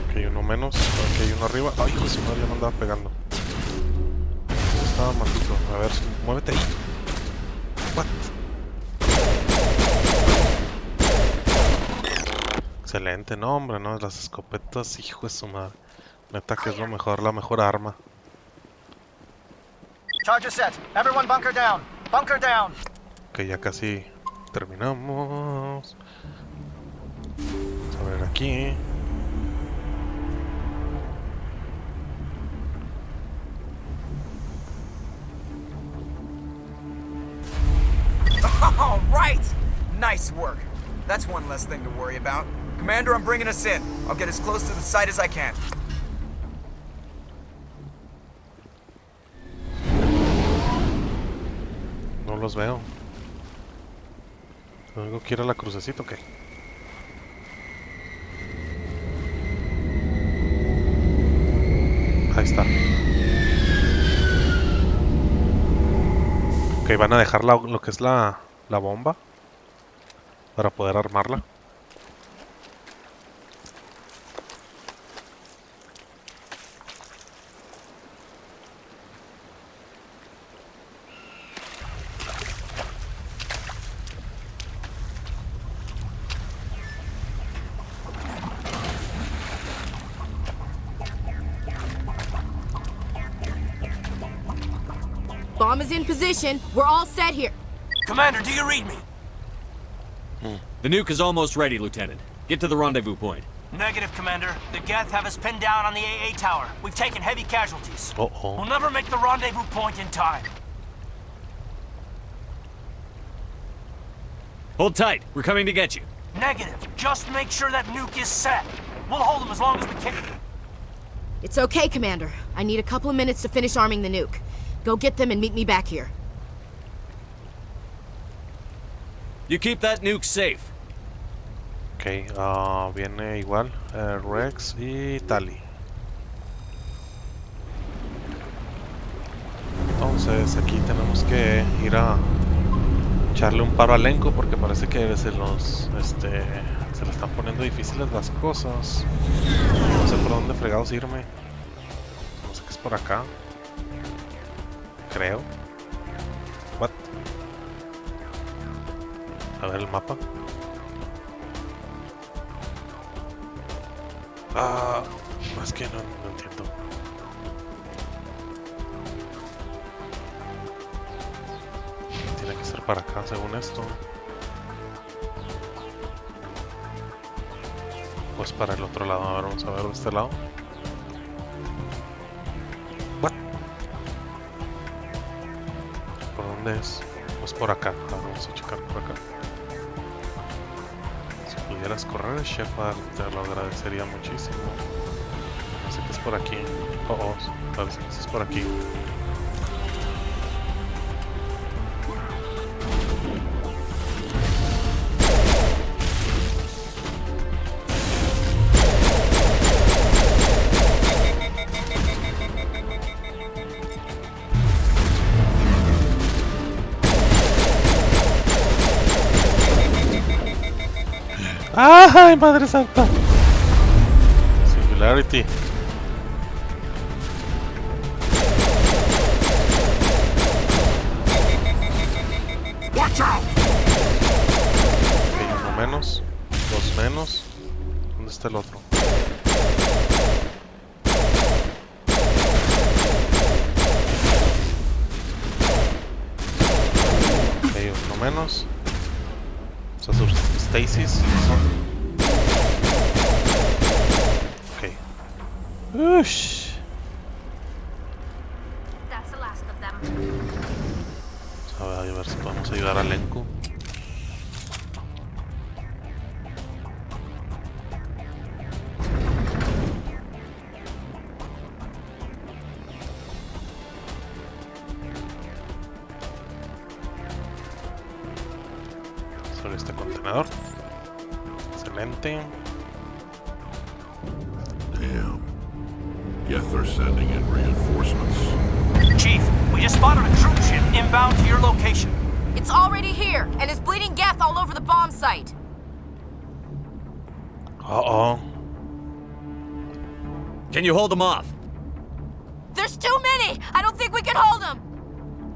Ok, uno menos. Ok, uno arriba. Ay, hijo de su madre, ya me andaba pegando. ¿Dónde estaba, maldito? A ver, muévete ahí. What? Excelente, no, hombre, no. Las escopetas, hijo de su madre. Neta que es lo mejor, la mejor arma. Charges set. Everyone bunker down. Bunker down. Ok, ya casi terminamos. Vamos a ver aquí. All right! Nice work. That's one less thing to worry about. Commander, I'm bringing us in. I'll get as close to the site as I can. No los veo. ¿Algo quiere la crucecita o qué? Ahí está. Ok, van a dejar lo que es la bomba para poder armarla. Bomb is in position. We're all set here. Commander, do you read me? The nuke is almost ready, Lieutenant. Get to the rendezvous point. Negative, Commander. The Geth have us pinned down on the AA tower. We've taken heavy casualties. Uh-oh. We'll never make the rendezvous point in time. Hold tight. We're coming to get you. Negative. Just make sure that nuke is set. We'll hold them as long as we can. It's okay, Commander. I need a couple of minutes to finish arming the nuke. Go get them and meet me back here. You keep that nuke safe. Ok, viene igual Rex y Tali. Entonces aquí tenemos que ir a echarle un paro al elenco porque parece que se le están poniendo difíciles las cosas. No sé por dónde fregados irme. No sé qué es por acá. Creo. What? A ver el mapa. Es que no entiendo. Tiene que ser para acá según esto. Pues para el otro lado. A ver, vamos a ver de este lado. What? ¿Por dónde es? Pues por acá. Vamos a checar por acá. Si pudieras correr, Shepard, te lo agradecería muchísimo. No sé qué es por aquí. Parece que es por aquí. ¡Ay, madre santa! Singularity. Watch out! Ok, uno menos, dos menos. ¿Dónde está el otro? Ok, uno menos. O sea, sus stasis son... Ok. Ush. That's the last of them. A ver si podemos ayudar a Lenku. Sobre este contenedor. Excelente. Damn. Guess they're sending in reinforcements. Chief, we just spotted a troop ship inbound to your location. It's already here, and is bleeding Geth all over the bomb site. Uh-oh. Can you hold them off? There's too many! I don't think we can hold them!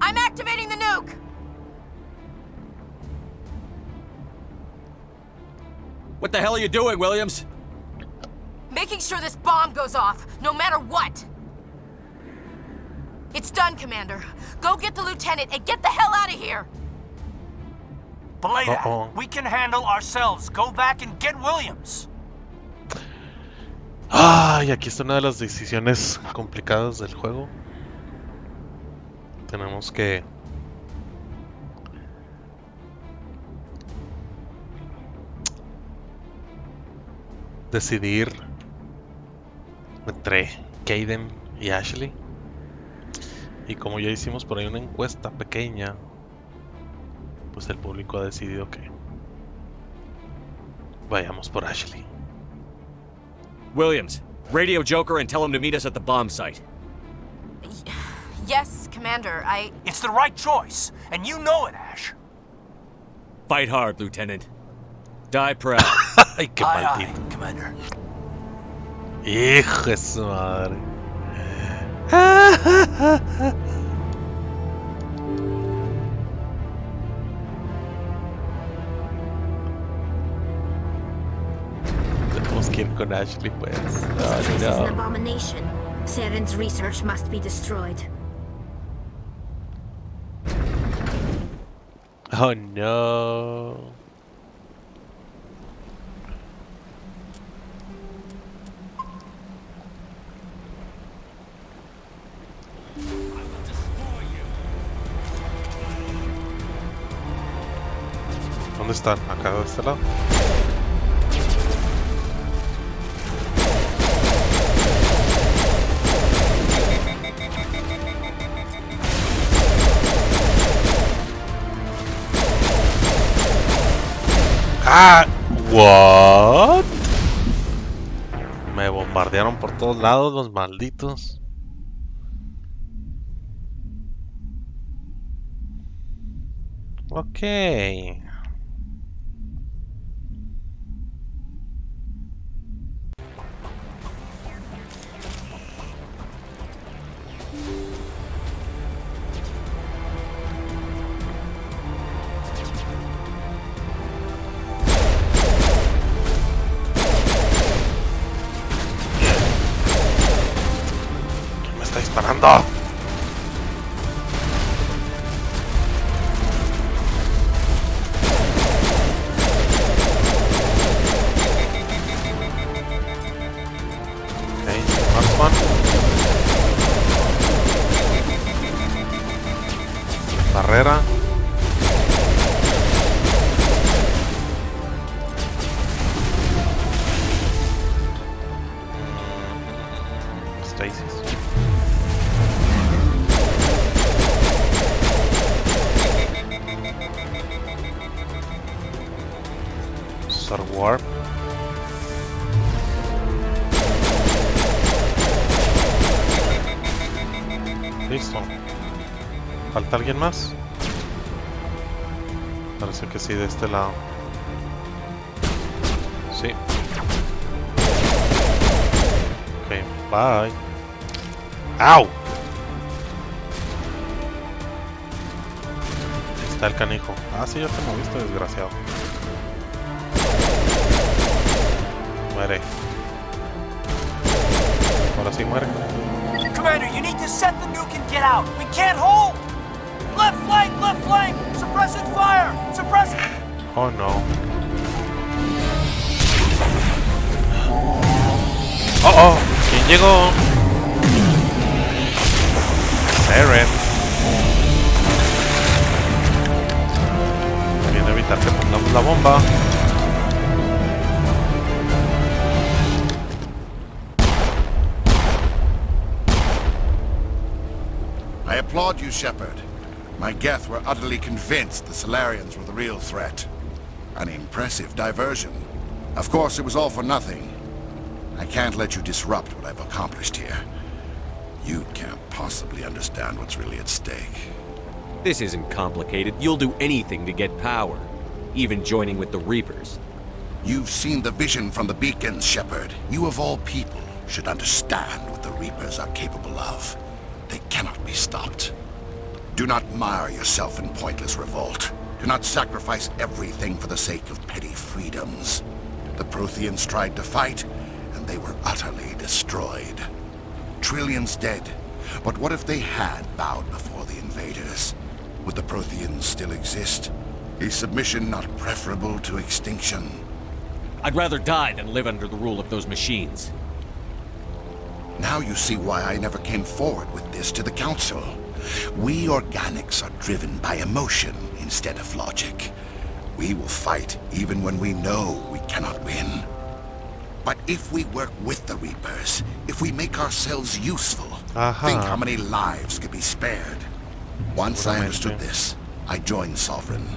I'm activating the nuke! What the hell are you doing, Williams? Making sure this bomb goes off, no matter what! It's done, Commander. Go get the lieutenant and get the hell out of here! Belay that. We can handle ourselves. Go back and get Williams. Y aquí está una de las decisiones complicadas del juego. Tenemos que decidir entre Kaidan y Ashley. Y como ya hicimos por ahí una encuesta pequeña, pues el público ha decidido que vayamos por Ashley. Williams, radio Joker and tell him to meet us at the bomb site. Yes, Commander, It's the right choice, and you know it, Ash. Fight hard, Lieutenant. Die proud. Ay, qué maldito. Commander. Hijo de su madre. Tenemos que ir con Ashley, pues. This is an No. abomination. Saren's research must be destroyed. Oh no. ¿Dónde están? Acá de este lado. What? Me bombardearon por todos lados los malditos. Ok. ¿Quién me está disparando? Barrera. usar Warp. Listo. ¿Falta alguien más? Parece que sí, de este lado. Sí. Ok, bye. ¡Au! Ahí está el canijo. Ah, sí, ya te moviste, desgraciado. Muere. Ahora sí muere. Commander, you need to set the nuke and get out. We can't hold! Left flank! Suppressing fire! Suppressing... Oh no. Oh oh, ¿quién llegó? Saren. Viene a evitar que pongamos la bomba. I applaud you, Shepard. My Geth were utterly convinced the Solarians were the real threat. An impressive diversion. Of course, it was all for nothing. I can't let you disrupt what I've accomplished here. You can't possibly understand what's really at stake. This isn't complicated. You'll do anything to get power, even joining with the Reapers. You've seen the vision from the beacons, Shepard. You of all people should understand what the Reapers are capable of. They cannot be stopped. Do not mire yourself in pointless revolt. Do not sacrifice everything for the sake of petty freedoms. The Protheans tried to fight, and they were utterly destroyed. Trillions dead. But what if they had bowed before the invaders? Would the Protheans still exist? Is submission not preferable to extinction? I'd rather die than live under the rule of those machines. Now you see why I never came forward with this to the Council. We organics are driven by emotion instead of logic. We will fight even when we know we cannot win. But if we work with the Reapers, if we make ourselves useful, think how many lives could be spared. Once I understood this, I joined Sovereign.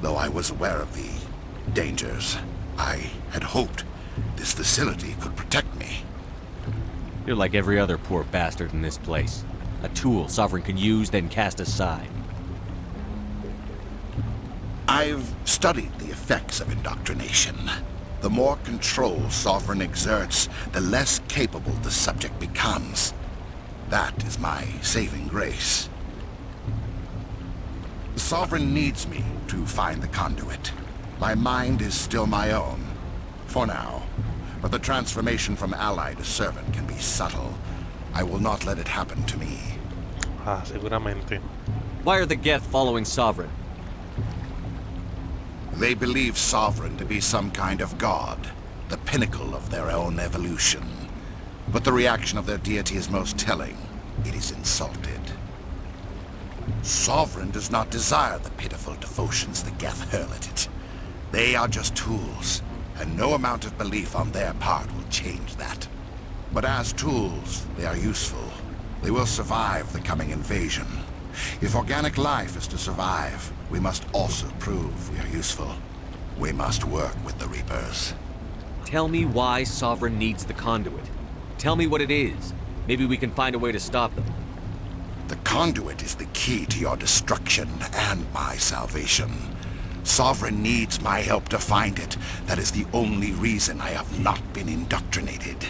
Though I was aware of the dangers, I had hoped this facility could protect me. You're like every other poor bastard in this place. A tool Sovereign can use, then cast aside. I've studied the effects of indoctrination. The more control Sovereign exerts, the less capable the subject becomes. That is my saving grace. Sovereign needs me to find the conduit. My mind is still my own, for now. But the transformation from ally to servant can be subtle. I will not let it happen to me. Ah, seguramente. Why are the Geth following Sovereign? They believe Sovereign to be some kind of god, the pinnacle of their own evolution. But the reaction of their deity is most telling. It is insulted. Sovereign does not desire the pitiful devotions the Geth hurl at it. They are just tools, and no amount of belief on their part will change that. But as tools, they are useful. They will survive the coming invasion. If organic life is to survive, we must also prove we are useful. We must work with the Reapers. Tell me why Sovereign needs the conduit. Tell me what it is. Maybe we can find a way to stop them. The conduit is the key to your destruction and my salvation. Sovereign needs my help to find it. That is the only reason I have not been indoctrinated.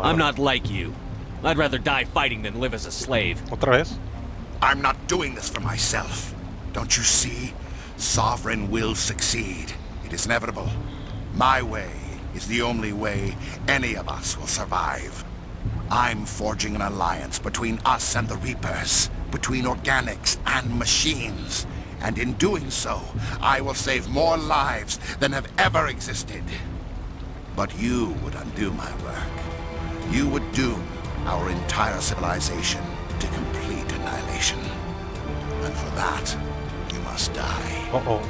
I'm not like you. I'd rather die fighting than live as a slave. ¿Otra vez? I'm not doing this for myself. Don't you see? Sovereign will succeed. It is inevitable. My way is the only way any of us will survive. I'm forging an alliance between us and the Reapers, between organics and machines. And in doing so, I will save more lives than have ever existed. But you would undo my work. You would doom our entire civilization to complete annihilation. And for that, you must die. Uh-oh.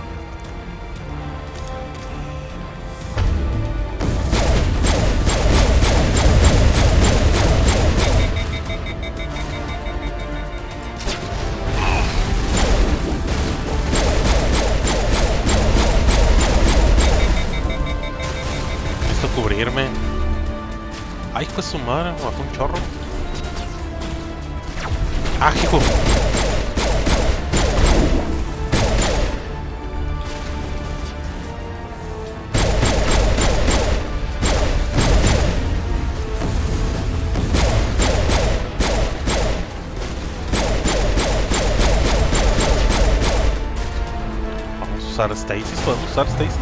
irme. Ay, pues su madre, me mató un chorro. ¡Ah, hijo! Vamos a usar Stasis, ¿podemos usar Stasis?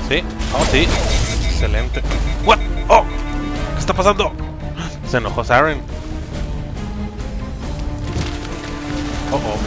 Sí, oh sí, excelente. What? Oh, ¿qué está pasando? Se enojó Saren. Oh oh.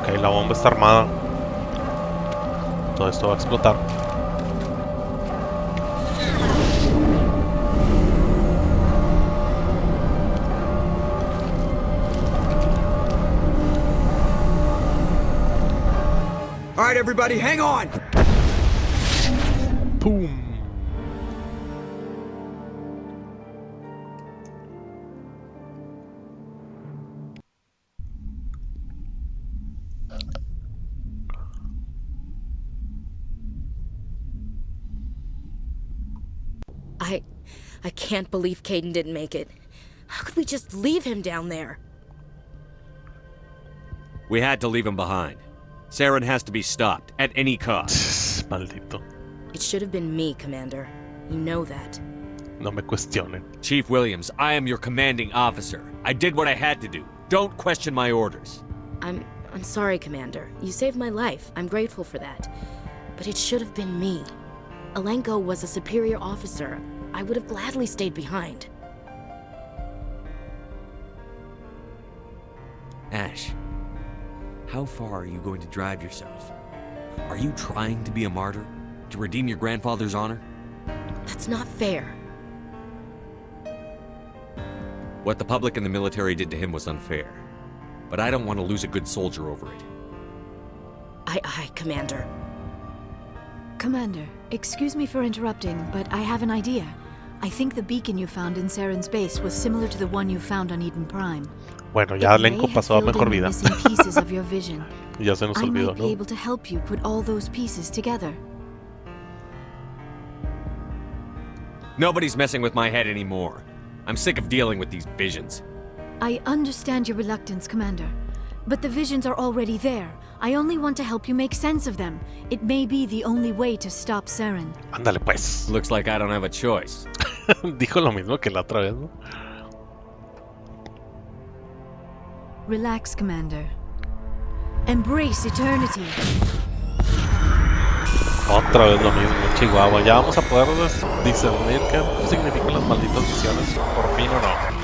Ok, la bomba está armada. Todo esto va a explotar. All right, everybody, hang on! Boom. I can't believe Caden didn't make it. How could we just leave him down there? We had to leave him behind. Saren has to be stopped, at any cost. Maldito. It should have been me, Commander. You know that. No me cuestionen. Chief Williams, I am your commanding officer. I did what I had to do. Don't question my orders. I'm sorry, Commander. You saved my life. I'm grateful for that. But it should have been me. Alenko was a superior officer. I would have gladly stayed behind. Ash, how far are you going to drive yourself? Are you trying to be a martyr? To redeem your grandfather's honor? That's not fair. What the public and the military did to him was unfair. But I don't want to lose a good soldier over it. Aye, Commander. Commander, excuse me for interrupting, but I have an idea. I think the beacon you found in Saren's base was similar to the one you found on Eden Prime. Bueno, ya Alenko pasó a mejor vida. Pieces of your vision. Ya se nos olvidó, I might be able to help you put all those pieces together. Nobody's messing with my head anymore. I'm sick of dealing with these visions. I understand your reluctance, Commander. But the visions are already there. I only want to help you make sense of them. It may be the only way to stop Saren. Ándale pues. Looks like I don't have a choice. Dijo lo mismo que la otra vez, ¿no? Relax, Commander. Embrace eternity. Otra vez lo mismo, Chihuahua. Ya vamos a poder discernir qué significan las malditas visiones. Por fin o no.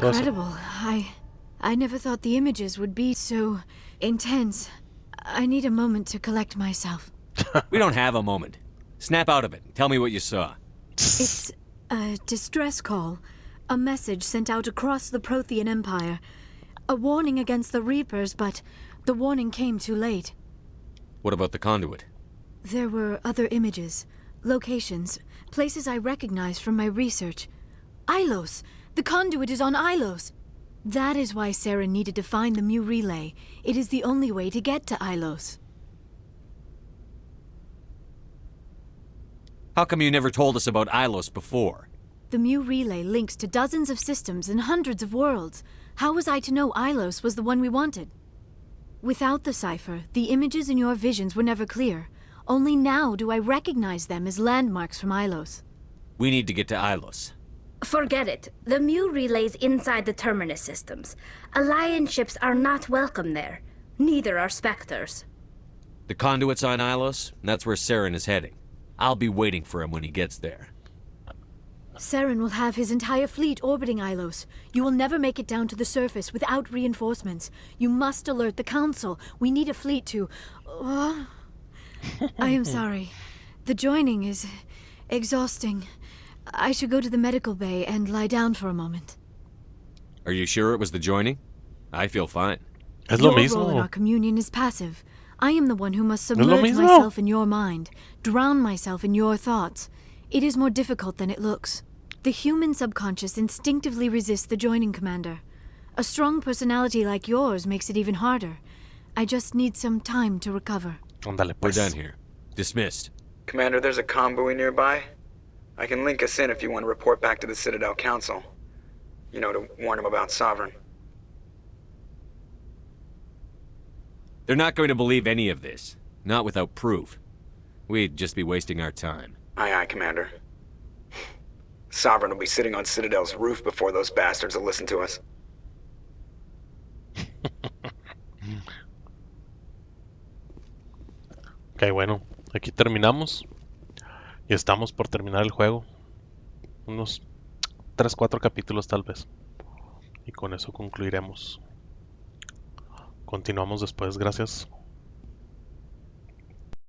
Incredible. I never thought the images would be so intense. I need a moment to collect myself. We don't have a moment. Snap out of it. Tell me what you saw. It's a distress call. A message sent out across the Prothean Empire. A warning against the Reapers, but the warning came too late. What about the conduit? There were other images, locations, places I recognized from my research. Ilos! The conduit is on Ilos! That is why Saren needed to find the Mu Relay. It is the only way to get to Ilos. How come you never told us about Ilos before? The Mu Relay links to dozens of systems and hundreds of worlds. How was I to know Ilos was the one we wanted? Without the cipher, the images in your visions were never clear. Only now do I recognize them as landmarks from Ilos. We need to get to Ilos. Forget it. The Mu relay's inside the Terminus systems. Alliance ships are not welcome there. Neither are Spectres. The conduit's on Ilos, and that's where Saren is heading. I'll be waiting for him when he gets there. Saren will have his entire fleet orbiting Ilos. You will never make it down to the surface without reinforcements. You must alert the Council. We need a fleet to... I am sorry. The joining is exhausting. I should go to the medical bay and lie down for a moment. Are you sure it was the joining? I feel fine. Es lo Your role in mismo. our communion is passive. I am the one who must lo submerge mismo. myself in your mind, drown myself in your thoughts. It is more difficult than it looks. The human subconscious instinctively resists the joining, Commander. A strong personality like yours makes it even harder. I just need some time to recover. Ándale, We're pues. done here. Dismissed. Commander, there's a convoy nearby. I can link us in if you want to report back to the Citadel Council. You know, to warn them about Sovereign. They're not going to believe any of this. Not without proof. We'd just be wasting our time. Aye, aye, Commander. Sovereign will be sitting on Citadel's roof before those bastards will listen to us. Ok, bueno, aquí terminamos. Y estamos por terminar el juego. Unos 3-4 capítulos tal vez. Y con eso concluiremos. Continuamos después, gracias.